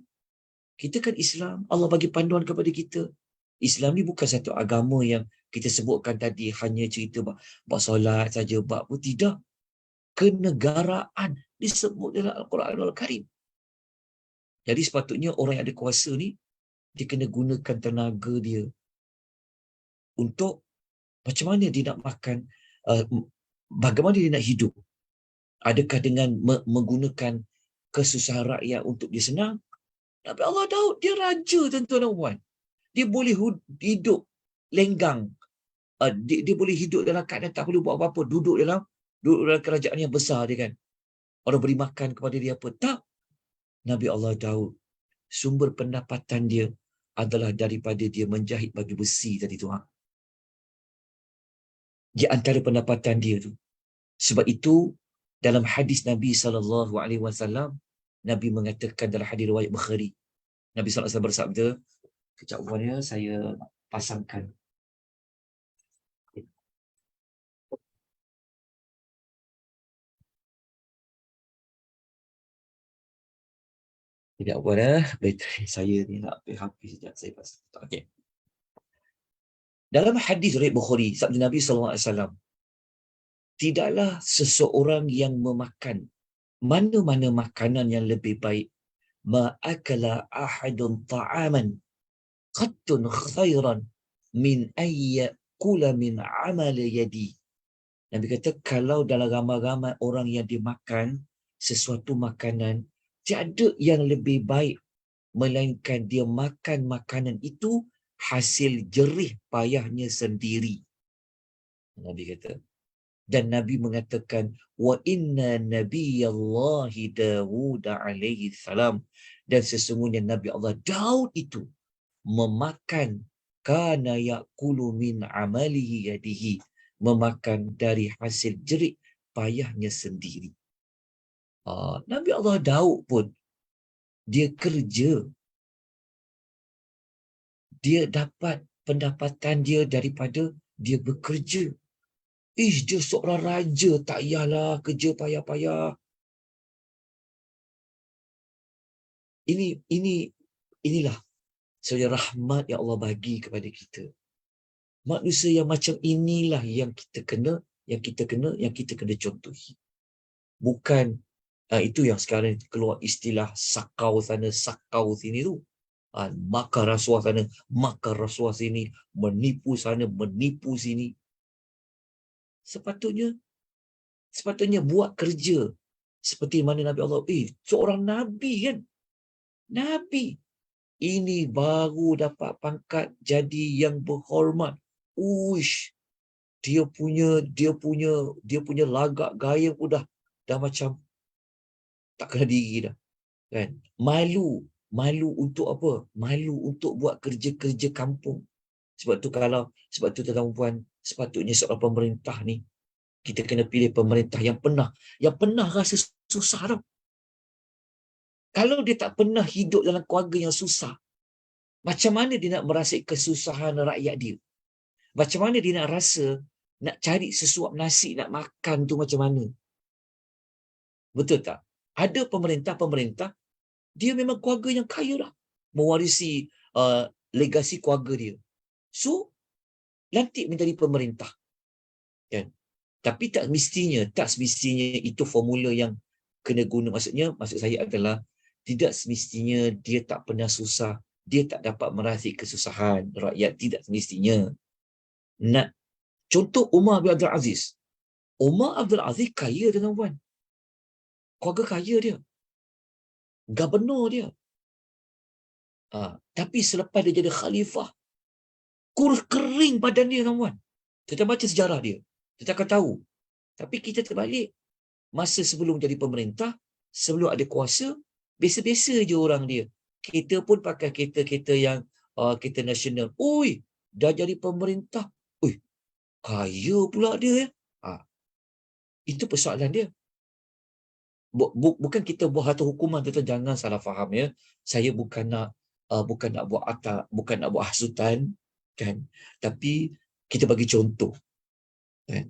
Kita kan Islam, Allah bagi panduan kepada kita. Islam ni bukan satu agama yang kita sebutkan tadi hanya cerita bab solat saja, bab pun tidak. Kenegaraan disebut dalam Al-Quranul Karim. Jadi sepatutnya orang yang ada kuasa ni, dia kena gunakan tenaga dia untuk macam mana dia nak makan, bagaimana dia nak hidup. Adakah dengan menggunakan kesusahan rakyat untuk dia senang? Nabi Allah Daud, dia raja, tuan-tuan dan puan. Dia boleh hidup lenggang. Dia boleh hidup dalam keadaan tak perlu buat apa-apa. Duduk dalam kerajaan yang besar dia kan. Orang beri makan kepada dia apa. Tak. Nabi Allah Daud, sumber pendapatan dia adalah daripada dia menjahit baju besi tadi tu. Di antara pendapatan dia tu. Sebab itu, dalam hadis Nabi SAW, Nabi mengatakan dalam hadis riwayat Bukhari, Nabi SAW bersabda, kejap buatnya saya pasangkan. Tidak apa dah, bateri saya ni nak habis sekejap, saya pasang. Okey. Dalam hadis riwayat Bukhari, sabda Nabi SAW, tidaklah seseorang yang memakan mana-mana makanan yang lebih baik, ma'akala ahadun ta'aman qattun khairan min ayyakula min amal yadi. Nabi kata, kalau dalam ramai-ramai orang yang dimakan sesuatu makanan, tiada yang lebih baik melainkan dia makan makanan itu hasil jerih payahnya sendiri. Nabi kata. Dan Nabi mengatakan, wa inna nabiyallahi Dawud alaihi salam, dan sesungguhnya Nabi Allah Daud itu memakan kana yaqulu min amalihi yadihi, memakan dari hasil jerih payahnya sendiri. Nabi Allah Daud pun dia kerja, dia dapat pendapatan dia daripada dia bekerja. Dia seorang raja, tak payahlah kerja payah-payah. Inilah sebenarnya rahmat yang Allah bagi kepada kita. Manusia yang macam inilah yang kita kena contohi. Bukan itu yang sekarang keluar istilah sakau sana, sakau sini tu. Makar rasuah sana, makar rasuah sini, menipu sana, menipu sini. Sepatutnya buat kerja seperti mana Nabi Allah. Seorang Nabi kan? Nabi. Ini baru dapat pangkat jadi yang berhormat. Uish, dia punya lagak gaya pun dah macam tak kena diri dah, kan? Malu untuk apa? Malu untuk buat kerja-kerja kampung. Sebab tu tuan-tuan puan, sepatutnya seorang pemerintah ni, kita kena pilih pemerintah yang pernah rasa susah tau. Kalau dia tak pernah hidup dalam keluarga yang susah, macam mana dia nak merasai kesusahan rakyat dia? Macam mana dia nak rasa nak cari sesuap nasi nak makan tu macam mana? Betul tak? Ada pemerintah dia memang keluarga yang kaya lah, mewarisi legasi keluarga dia. So lantik menjadi pemerintah, kan? Tapi tak semestinya itu formula yang kena guna. Maksud saya adalah tidak semestinya dia tak pernah susah, dia tak dapat merasai kesusahan rakyat, tidak semestinya. Nak contoh Umar bin Abdul Aziz. Umar Abdul Aziz kaya, tuan-tuan. Keluarga kaya dia. Gubernur dia. Tapi selepas dia jadi khalifah, kurus kering badan dia, tuan-tuan. Kita baca sejarah dia, kita akan tahu. Tapi kita terbalik. Masa sebelum jadi pemerintah, sebelum ada kuasa, biasa-biasa je orang dia. Kita pun pakai kereta-kereta yang kereta nasional. Ui, dah jadi pemerintah. Ui, kaya pula dia. Itu persoalan dia. Bukan kita buat satu hukuman, tuan-tuan, jangan salah faham ya. Saya bukan nak buat atak, bukan nak buat hasutan, kan? Tapi kita bagi contoh, kan?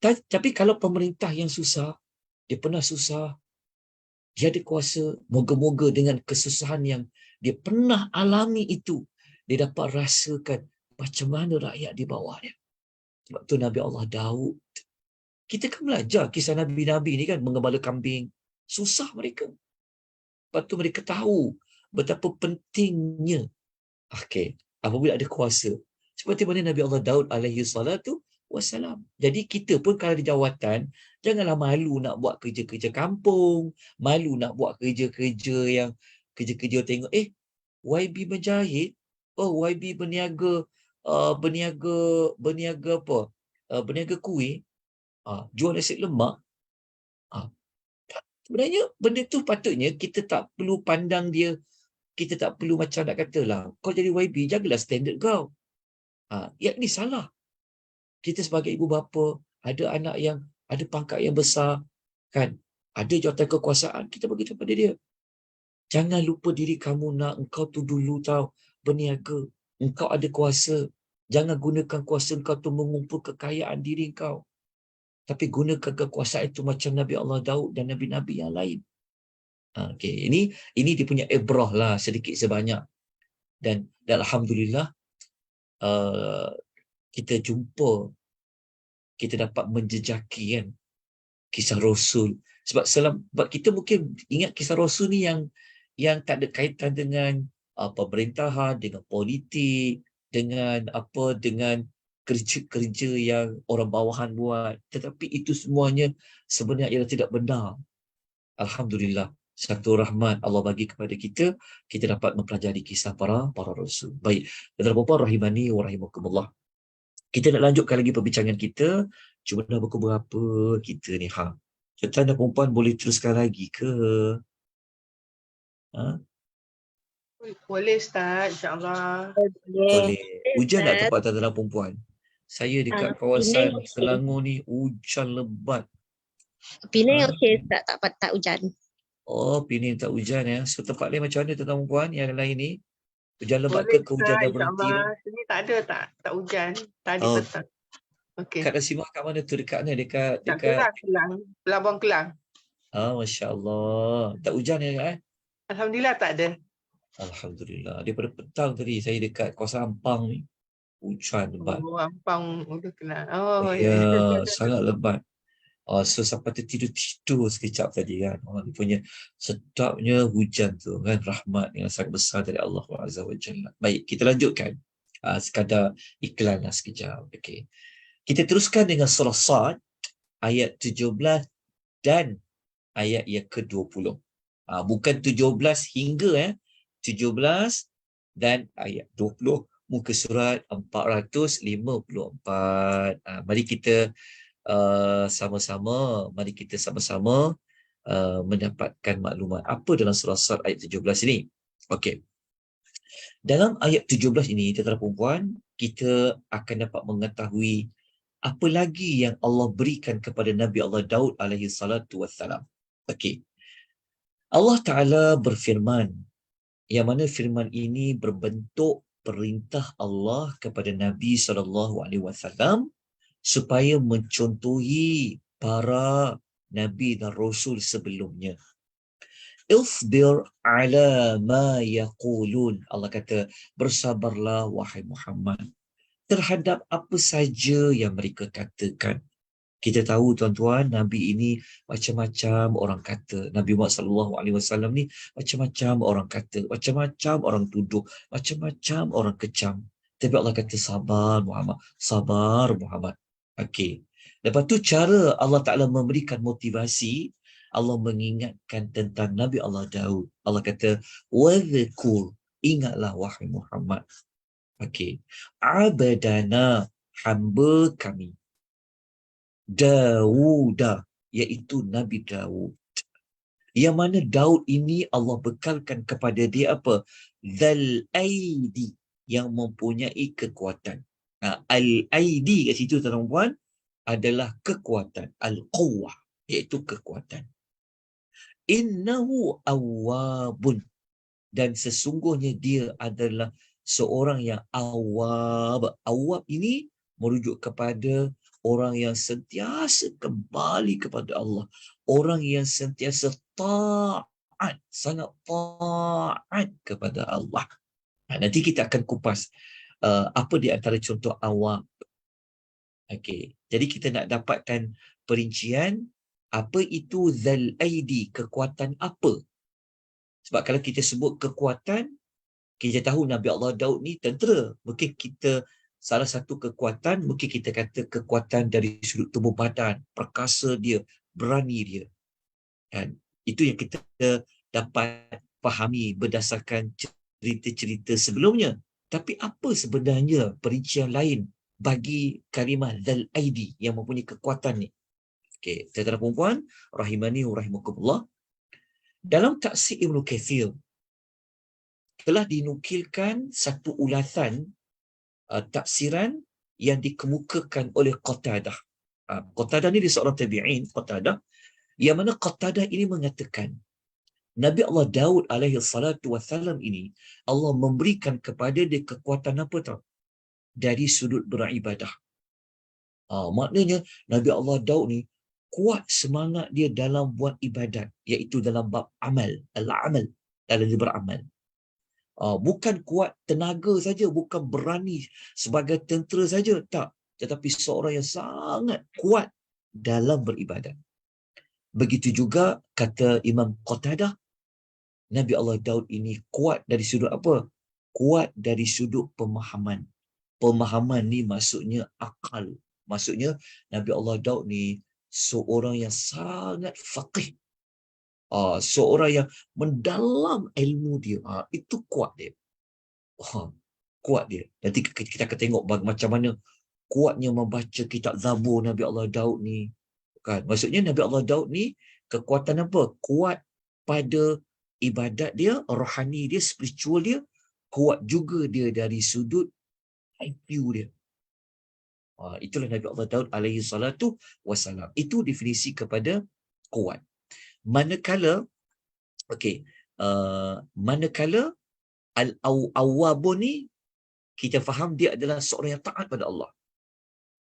Tapi kalau pemerintah yang susah, dia pernah susah, dia ada kuasa, moga-moga dengan kesusahan yang dia pernah alami itu, dia dapat rasakan macam mana rakyat di bawah dia. Sebab tu Nabi Allah Daud, kita kan belajar kisah Nabi-Nabi ni kan, mengembala kambing. Susah mereka. Lepas tu mereka tahu betapa pentingnya apabila ada kuasa. Seperti mana Nabi Allah Daud alaihi salatu wassalam. Jadi kita pun kalau ada jawatan, janganlah malu nak buat kerja-kerja kampung, malu nak buat kerja-kerja yang kerja-kerja tengok, YB menjahit, YB berniaga apa? Berniaga kuih, jual nasi lemak. Sebenarnya benda tu patutnya kita tak perlu pandang dia, kita tak perlu macam nak katalah, kau jadi YB, jagalah standard kau. Ini salah. Kita sebagai ibu bapa, ada anak yang ada pangkat yang besar, kan? Ada jawatan kekuasaan, kita bagi kepada dia. Jangan lupa diri kamu nak, engkau tu dulu tahu berniaga. Engkau ada kuasa. Jangan gunakan kuasa engkau tu mengumpul kekayaan diri engkau. Tapi gunakan kekuasaan itu macam Nabi Allah Daud dan Nabi-Nabi yang lain. Ini dia punya ibrah lah sedikit sebanyak. Dan alhamdulillah kita jumpa, kita dapat menjejaki kan kisah Rasul. Sebab kita mungkin ingat kisah Rasul ni yang tak ada kaitan dengan pemerintahan, dengan politik, dengan kerja-kerja yang orang bawahan buat. Tetapi itu semuanya sebenarnya tidak benar. Alhamdulillah, satu rahmat Allah bagi kepada kita, kita dapat mempelajari kisah para Rasul. Baik, tuan-tuan rahimani wa rahimakumullah. Kita nak lanjutkan lagi perbincangan kita. Cuma dah pukul berapa kita ni? Tuan-tuan dan perempuan boleh teruskan lagi ke? Boleh Ustaz, insyaAllah. Boleh. Hujan tak tempat tuan-tuan dan perempuan? Saya dekat kawasan Selangor ni hujan lebat. Penang okey, tak hujan. Penang tak hujan ya. So tempat lain macam mana tuan-tuan dan perempuan yang lain ni? Hujan lebat Boleh, ke hujan dah berhenti? Sini tak ada, tak hujan. Tadi petang. Okey. Kat Nasimah kat mana tu dekat ni? Dekat Kelang, Pelabuhan Kelang. Masya-Allah. Tak hujan ya? Alhamdulillah tak ada. Alhamdulillah. Daripada petang tadi saya dekat kawasan Ampang ni. Hujan lebat. Ampang udah kena. Ya, sangat lebat. So sampai tertidur sekejap tadi kan. Dia punya sedapnya hujan tu kan, rahmat yang sangat besar dari Allah Azza wa Jalla. Baik, kita lanjutkan. Sekadar iklan lah sekejap. Okey. Kita teruskan dengan surah Sad ayat 17 dan ayat yang ke-20. Bukan 17 hingga 17 dan ayat 20 muka surat 454. Mari kita sama-sama mendapatkan maklumat apa dalam surah Sad ayat 17 ini. Okey. Dalam ayat 17 ini, tuan-tuan dan puan, kita akan dapat mengetahui apa lagi yang Allah berikan kepada Nabi Allah Daud alaihi salatu wassalam. Okey. Allah Ta'ala berfirman, yang mana firman ini berbentuk perintah Allah kepada Nabi SAW supaya mencontohi para Nabi dan Rasul sebelumnya. Isbir ala ma yaqulun. Allah kata, bersabarlah wahai Muhammad terhadap apa saja yang mereka katakan. Kita tahu tuan-tuan, Nabi ini macam-macam orang kata. Nabi Muhammad SAW ni macam-macam orang kata, macam-macam orang tuduh, macam-macam orang kecam. Tapi Allah kata sabar Muhammad, sabar Muhammad. Okey. Lepas tu cara Allah Ta'ala memberikan motivasi, Allah mengingatkan tentang Nabi Allah Daud. Allah kata, wadhkur, ingatlah wahai Muhammad. Okey. Abadana, hamba kami. Dawuda, iaitu Nabi Daud. Yang mana Daud ini Allah bekalkan kepada dia apa? Zal aidi, yang mempunyai kekuatan. Al-aidi kat situ tuan-tuan adalah kekuatan. Al-quwwah, iaitu kekuatan. Innahu awwabun, dan sesungguhnya dia adalah seorang yang awwab. Awwab ini merujuk kepada orang yang sentiasa kembali kepada Allah. Orang yang sentiasa taat, sangat taat kepada Allah. Nanti kita akan kupas apa di antara contoh awam. Okey, jadi kita nak dapatkan perincian apa itu zal aidi, kekuatan apa. Sebab kalau kita sebut kekuatan, kita tahu Nabi Allah Daud ni tentera. Mungkin kita salah satu kekuatan, mungkin kita kata kekuatan dari sudut tubuh badan, perkasa dia, berani dia. Dan itu yang kita dapat fahami berdasarkan cerita-cerita sebelumnya. Tapi apa sebenarnya perincian lain bagi kalimah Dhal Aidi yang mempunyai kekuatan ni? Okey, tuan-tuan dan puan-puan, rahimani wa rahimakumullah. Dalam tafsir Ibn Kathir telah dinukilkan satu ulasan tafsiran yang dikemukakan oleh Qatadah. Qatadah ni dia seorang tabi'in, Qatadah, yang mana Qatadah ini mengatakan Nabi Allah Daud alaihi salatu wassalam ini Allah memberikan kepada dia kekuatan apa tau? Dari sudut beribadah. Maknanya Nabi Allah Daud ni kuat semangat dia dalam buat ibadat, iaitu dalam bab amal, al-amal, dalam dia beramal. Bukan kuat tenaga saja, bukan berani sebagai tentera saja, tak. Tetapi seorang yang sangat kuat dalam beribadat. Begitu juga kata Imam Qatadah, Nabi Allah Daud ini kuat dari sudut apa? Kuat dari sudut pemahaman. Pemahaman ni maksudnya akal. Maksudnya Nabi Allah Daud ni seorang yang sangat faqih. Seorang yang mendalam ilmu dia. Itu kuat dia. Kuat dia. Nanti kita akan tengok macam mana kuatnya membaca kitab Zabur Nabi Allah Daud ni. Kan? Maksudnya Nabi Allah Daud ni kekuatan apa? Kuat pada ibadat dia, rohani dia, spiritual dia. Kuat juga dia dari sudut IQ dia. Itulah Nabi Allah Daud alaihi salatu wassalam. Itu definisi kepada kuat. Manakala al-awwabun ni kita faham dia adalah seorang yang taat pada Allah.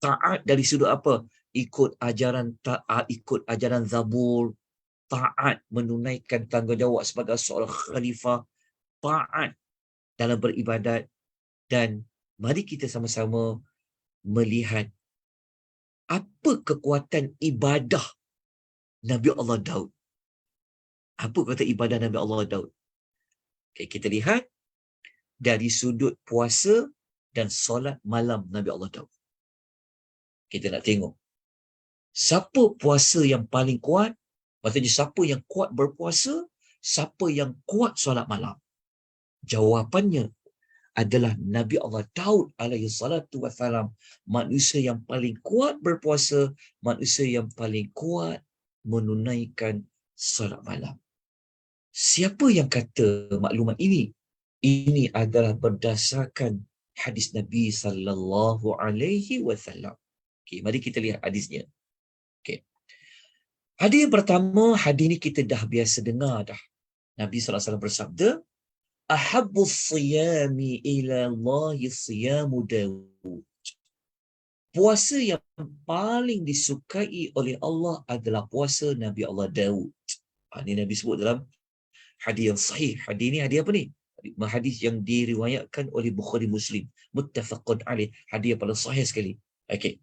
Taat dari sudut apa? Ikut ajaran Zabur, taat menunaikan tanggungjawab sebagai seorang khalifah, taat dalam beribadat. Dan mari kita sama-sama melihat apa kekuatan ibadah Nabi Allah Daud. Apa kata ibadah Nabi Allah Daud? Kita lihat dari sudut puasa dan solat malam Nabi Allah Daud. Kita nak tengok siapa puasa yang paling kuat. Maksudnya siapa yang kuat berpuasa, siapa yang kuat solat malam. Jawapannya adalah Nabi Allah Daud alaihi salatu wassalam, manusia yang paling kuat berpuasa, manusia yang paling kuat menunaikan solat malam. Siapa yang kata maklumat ini? Ini adalah berdasarkan hadis Nabi sallallahu alaihi wasallam. Okey, mari kita lihat hadisnya. Okey. Hadis yang pertama, hadis ini kita dah biasa dengar dah. Nabi sallallahu alaihi wasallam bersabda, "Ahabbus siyami ila Allahi siyamu Daud." Puasa yang paling disukai oleh Allah adalah puasa Nabi Allah Daud. Ini Nabi sebut dalam hadis yang sahih. Hadis ni hadis apa ni? Hadis yang diriwayatkan oleh Bukhari Muslim. Muttafaqun alaih. Hadis yang paling sahih sekali. Okey.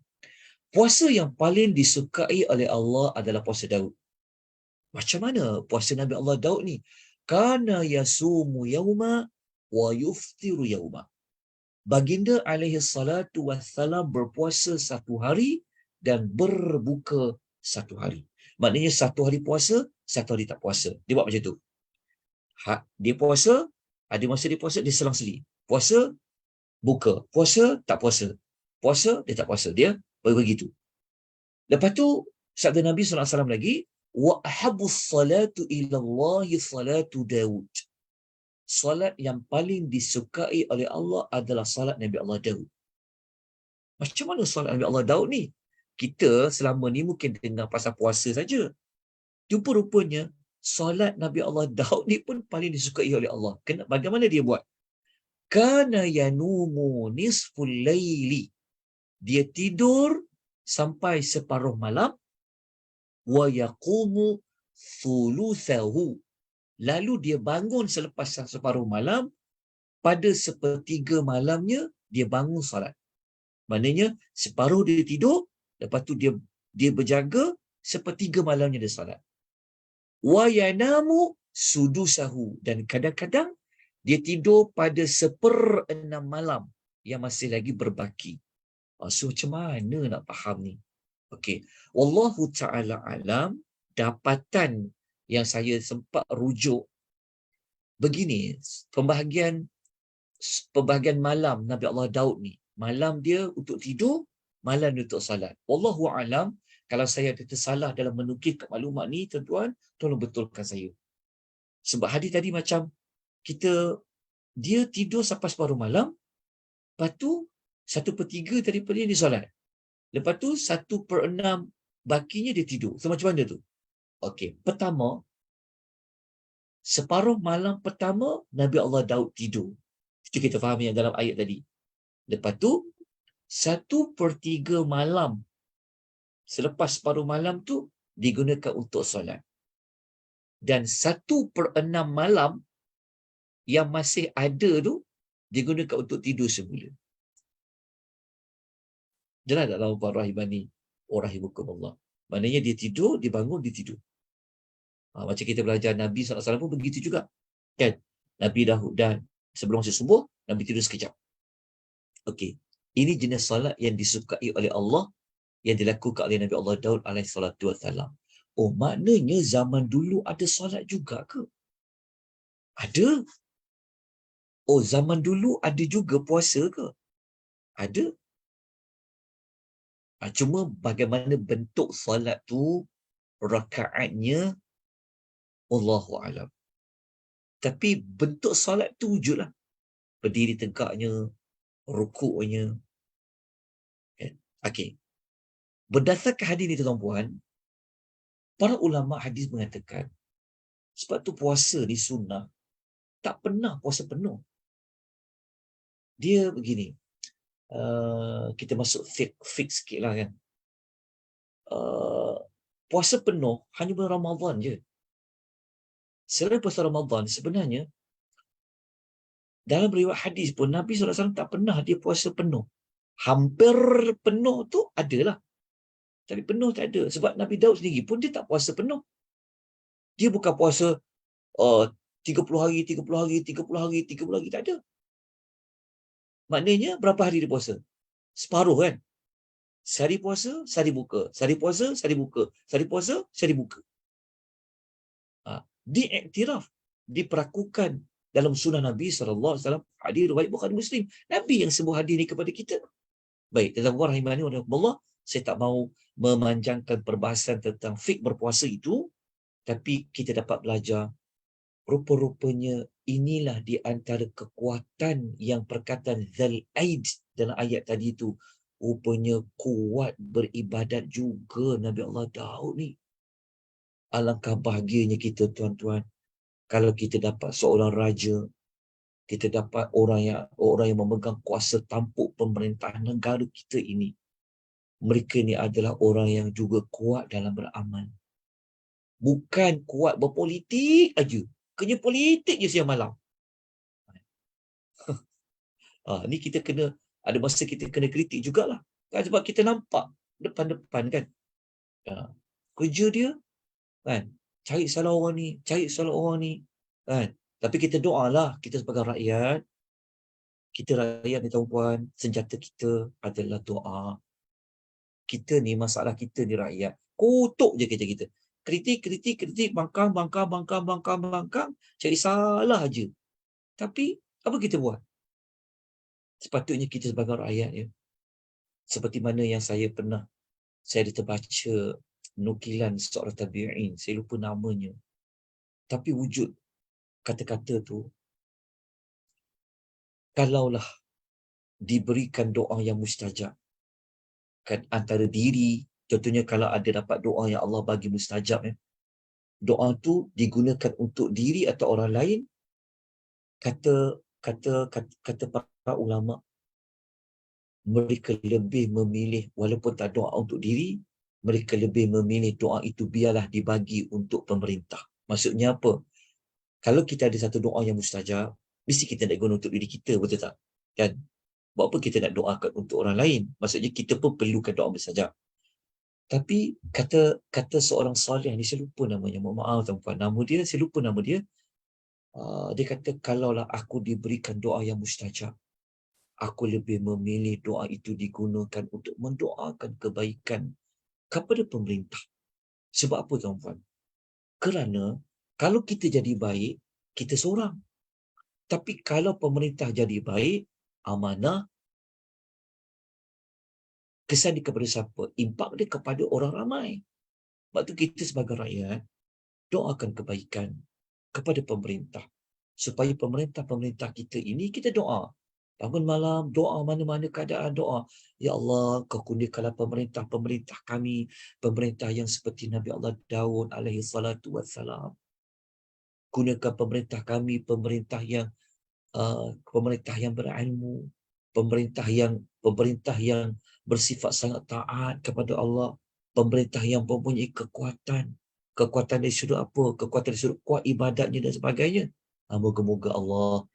Puasa yang paling disukai oleh Allah adalah puasa Daud. Macam mana puasa Nabi Allah Daud ni? Kana yasumu yauma wa yuftiru yauma. Baginda alaihi salatu wassalam berpuasa satu hari dan berbuka satu hari. Maknanya satu hari puasa, satu hari tak puasa. Dia buat macam tu. Dia puasa, ada masa dia puasa, dia selang-seli. Puasa, buka. Puasa, tak puasa. Puasa, dia tak puasa. Dia begitu. Lepas tu, sabda Nabi SAW lagi, wa ahabbus salatu ila Allahi salatu Daud. Salat yang paling disukai oleh Allah adalah salat Nabi Allah Daud. Macam mana salat Nabi Allah Daud ni? Kita selama ni mungkin dengar pasal puasa saja. Rupa-rupanya, salat Nabi Allah Daud ni pun paling disukai oleh Allah. Bagaimana dia buat? Kana yanumu nisful laili. Dia tidur sampai separuh malam. Wa yaqumu thuluthahu. Lalu dia bangun selepas separuh malam. Pada sepertiga malamnya, dia bangun salat. Maknanya, separuh dia tidur. Lepas tu dia berjaga. Sepertiga malamnya dia salat. Wa yanamu sudusahu. Dan kadang-kadang, dia tidur pada 1/6 malam. Yang masih lagi berbaki. So, macam mana nak faham ni? Okey. Wallahu ta'ala alam, dapatan yang saya sempat rujuk begini, pembahagian malam Nabi Allah Daud ni. Malam dia untuk tidur, malam dia untuk salat. Wallahu alam, kalau saya ada tersalah dalam menukil maklumat ni, tuan-tuan, tolong betulkan saya. Sebab hadis tadi macam dia tidur sampai separuh malam, lepas tu 1/3 daripada dia solat. Lepas tu 1/6 bakinya dia tidur. So macam mana tu? Okey, pertama, separuh malam pertama Nabi Allah Daud tidur. Itu kita faham yang dalam ayat tadi. Lepas tu 1/3 malam selepas separuh malam tu digunakan untuk solat. Dan 1/6 malam yang masih ada tu digunakan untuk tidur semula. Jelas tak dalam Pak Rahimani? Rahimukumullah. Maknanya dia tidur, dia bangun, dia tidur. Macam kita belajar Nabi SAW pun begitu juga. Kan? Nabi Daud dan sebelum masuk subuh, Nabi tidur sekejap. Okey. Ini jenis salat yang disukai oleh Allah, yang dilakukan oleh Nabi Allah Daud alaihissalam. Oh, maknanya zaman dulu ada salat juga ke? Ada. Oh, zaman dulu ada juga puasa ke? Ada. Cuma bagaimana bentuk salat tu, rakaatnya, Allahu a'lam. Tapi bentuk salat tu wujudlah. Berdiri tegaknya, rukuknya. Okey. Berdasarkan hadis ni tuan-puan, para ulama hadis mengatakan, sebab tu puasa ni sunnah, tak pernah puasa penuh. Dia begini, kita masuk fix sikit lah kan. Puasa penuh hanya bulan Ramadan je. Selain puasa Ramadan, sebenarnya dalam riwayat hadis pun Nabi SAW tak pernah dia puasa penuh. Hampir penuh tu adalah. Tapi penuh tak ada. Sebab Nabi Daud sendiri pun dia tak puasa penuh. Dia bukan puasa 30 hari, 30 hari, 30 hari, 30 hari. Tak ada. Maknanya berapa hari dia puasa? Separuh kan? Sehari puasa, sehari buka. Sehari puasa, sehari buka. Sehari puasa, sehari buka. Diiktiraf, diperakukan dalam sunnah Nabi SAW, hadis riwayat Bukhari Muslim. Nabi yang sebut hadis ni kepada kita. Baik, tuan-tuan rahimani wa rahmatullah, saya tak mau memanjangkan perbahasan tentang fiqh berpuasa itu, tapi kita dapat belajar rupa-rupanya inilah di antara kekuatan yang perkataan Zal Aid dalam ayat tadi itu. Rupanya kuat beribadat juga Nabi Allah Daud ni. Alangkah bahagianya kita tuan-tuan kalau kita dapat seorang raja, kita dapat orang yang memegang kuasa tampuk pemerintahan negara kita ini. Mereka ni adalah orang yang juga kuat dalam beramal. Bukan kuat berpolitik aja. Kerja politik je siang malam. Ni kita kena, ada masa kita kena kritik jugalah. Kan, sebab kita nampak depan-depan kan. Kerja dia kan, cari salah orang ni, cari salah orang ni kan. Tapi kita doalah, kita sebagai rakyat, kita rakyat ni tuan-puan, senjata kita adalah doa. Kita ni, masalah kita ni rakyat, kutuk je kita. Kritik, bangkang, cari salah aja. Tapi apa kita buat? Sepatutnya kita sebagai rakyat ya, seperti mana yang saya ada terbaca nukilan seorang tabi'in, saya lupa namanya. Tapi wujud kata-kata tu, kalaulah diberikan doa yang mustajab, kan antara diri, contohnya kalau ada dapat doa yang Allah bagi mustajab, doa tu digunakan untuk diri atau orang lain, kata para ulama, mereka lebih memilih, walaupun tak doa untuk diri, mereka lebih memilih doa itu biarlah dibagi untuk pemerintah. Maksudnya apa? Kalau kita ada satu doa yang mustajab, mesti kita nak guna untuk diri kita, betul tak? Kan? Buat apa kita nak doakan untuk orang lain? Maksudnya kita pun perlukan doa mustajab. Tapi kata seorang salih ni, saya lupa namanya, mohon maaf tuan-puan, saya lupa nama dia. Dia kata, kalaulah aku diberikan doa yang mustajab, aku lebih memilih doa itu digunakan untuk mendoakan kebaikan kepada pemerintah. Sebab apa tuan-puan? Kerana kalau kita jadi baik, kita seorang. Tapi kalau pemerintah jadi baik, amanah, kesan dia kepada siapa? Impak dia kepada orang ramai. Sebab tu kita sebagai rakyat, doakan kebaikan kepada pemerintah. Supaya pemerintah kita ini, kita doa. Bangun malam, doa, mana-mana keadaan doa. Ya Allah, kau kurniakanlah pemerintah kami, pemerintah yang seperti Nabi Allah Daud alaihi salatu wassalam. Kurniakan pemerintah kami, pemerintah yang berilmu, pemerintah yang bersifat sangat taat kepada Allah, pemerintah yang mempunyai kekuatan dari sudut apa? Kekuatan dari sudut kuat ibadatnya dan sebagainya. Moga-moga Allah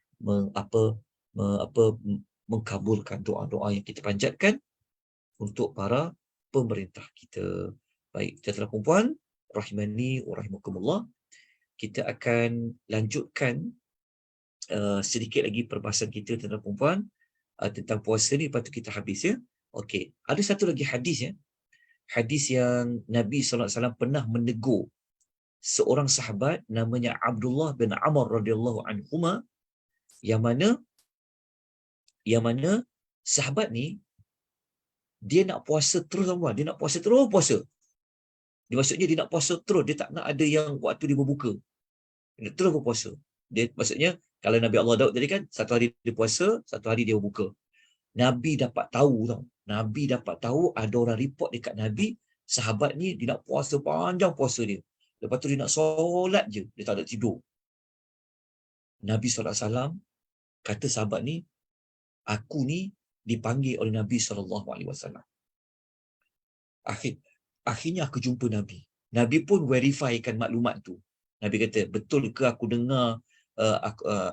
mengkabulkan doa-doa yang kita panjatkan untuk para pemerintah kita. Baik, tuan-tuan puan, rahimani wa rahimakumullah. Kita akan lanjutkan sedikit lagi perbahasan kita tentang perempuan, tentang puasa ni, lepas tu kita habis ya. Okey, ada satu lagi hadis ya. Hadis yang Nabi SAW pernah menegur seorang sahabat namanya Abdullah bin Amr radhiyallahu anhuma, yang mana sahabat ni dia nak puasa terus semua, dia nak puasa terus puasa. Maksudnya dia nak puasa terus, dia tak nak ada yang waktu dia berbuka. Dia terus berpuasa. Dia maksudnya kalau Nabi Allah Daud tadi kan, satu hari dia puasa, satu hari dia berbuka. Nabi dapat tahu ada orang report dekat Nabi, sahabat ni dia nak puasa panjang puasa dia. Lepas tu dia nak solat je, dia tak ada tidur. Nabi SAW kata sahabat ni, aku ni dipanggil oleh Nabi SAW. Akhirnya aku jumpa Nabi. Nabi pun verifikan maklumat tu. Nabi kata, betul ke aku dengar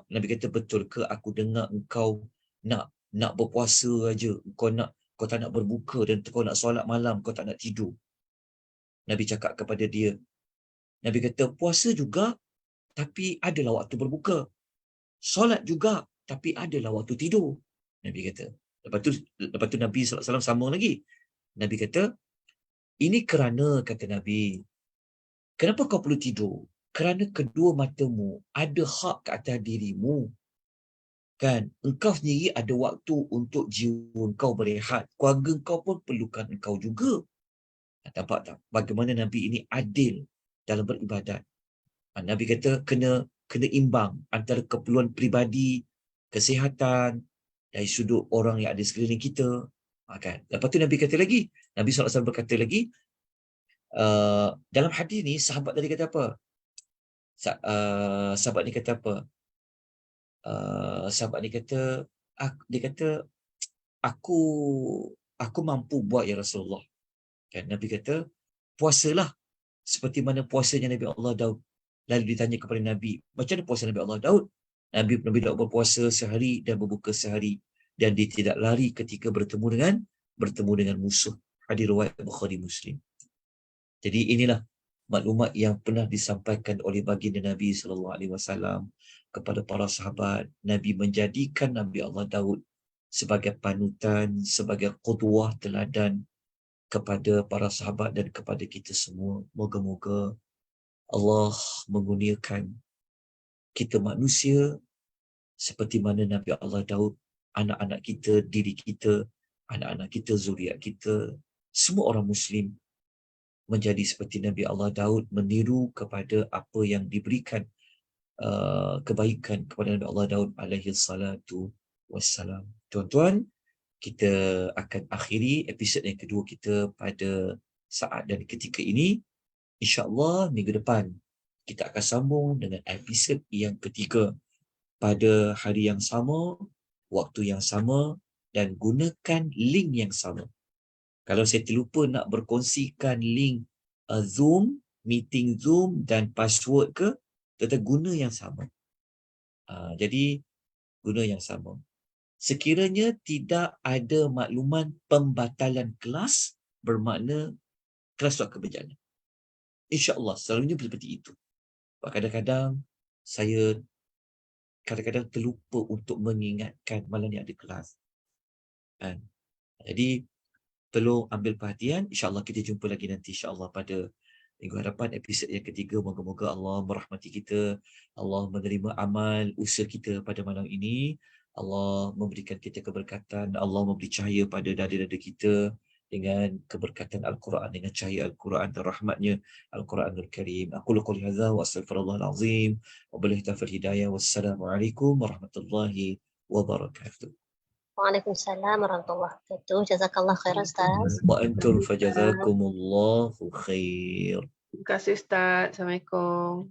Nabi kata, betul ke aku dengar engkau nak berpuasa aja, kau tak nak berbuka, dan kau nak solat malam, kau tak nak tidur. Nabi cakap kepada dia, Nabi kata, puasa juga tapi adalah waktu berbuka. Solat juga tapi adalah waktu tidur. Nabi kata. Lepas tu Nabi SAW sambung lagi. Nabi kata, ini kerana, kata Nabi, kenapa kau perlu tidur? kerana kedua matamu ada hak ke atas dirimu. Kan, engkau sendiri ada waktu untuk jiwa engkau berehat. Keluarga engkau pun perlukan engkau juga. Nampak tak? Bagaimana Nabi ini adil dalam beribadat. Nabi kata kena imbang antara keperluan peribadi, kesihatan, dari sudut orang yang ada sekeliling kita. Kan? Lepas tu Nabi kata lagi, Nabi SAW berkata lagi, dalam hadis ni sahabat tadi kata apa? Sahabat ni kata apa? Sahabat ni kata, dia kata, aku mampu buat ya Rasulullah. Kan Nabi kata, puasalah seperti mana puasanya Nabi Allah Daud. Lalu ditanya kepada Nabi, macam mana puasa Nabi Allah Daud? Nabi Daud berpuasa sehari dan berbuka sehari, dan dia tidak lari ketika bertemu dengan musuh. Hadis riwayat Bukhari Muslim. Jadi inilah maklumat yang pernah disampaikan oleh baginda Nabi SAW kepada para sahabat. Nabi menjadikan Nabi Allah Daud sebagai panutan, sebagai qudwah teladan kepada para sahabat dan kepada kita semua. Moga-moga Allah mengurniakan kita manusia seperti mana Nabi Allah Daud, anak-anak kita, diri kita, anak-anak kita, zuriat kita, semua orang Muslim menjadi seperti Nabi Allah Daud, meniru kepada apa yang diberikan kebaikan kepada Nabi Allah Daud alaihi salatu wassalam. Tuan-tuan, kita akan akhiri episod yang kedua kita pada saat dan ketika ini. InsyaAllah minggu depan kita akan sambung dengan episod yang ketiga pada hari yang sama, waktu yang sama, dan gunakan link yang sama. Kalau saya terlupa nak berkongsikan link Zoom, meeting Zoom dan password ke, tetap guna yang sama. Jadi guna yang sama. Sekiranya tidak ada makluman pembatalan kelas, bermakna kelas tu akan berjalan. InsyaAllah selalunya seperti itu. Kadang-kadang saya terlupa untuk mengingatkan malam ni ada kelas. Jadi tolong ambil perhatian. InsyaAllah kita jumpa lagi nanti insyaAllah pada minggu hadapan episod yang ketiga. Moga-moga Allah merahmati kita, Allah menerima amal usaha kita pada malam ini, Allah memberikan kita keberkatan, Allah memberi cahaya pada dada-dada kita dengan keberkatan Al-Quran, dengan cahaya Al-Quran dan rahmatnya Al-Quranul Karim. Aku qouli hadza wa astaghfirullahal azim wa billahi taufiq hidayah. Wassalamualaikum warahmatullahi wabarakatuh. Waalaikumsalam warahmatullahi wabarakatuh. Jazakallah khairan Ustaz. Wa antum fajazakumullahu khair. Terima kasih Ustaz. Assalamualaikum.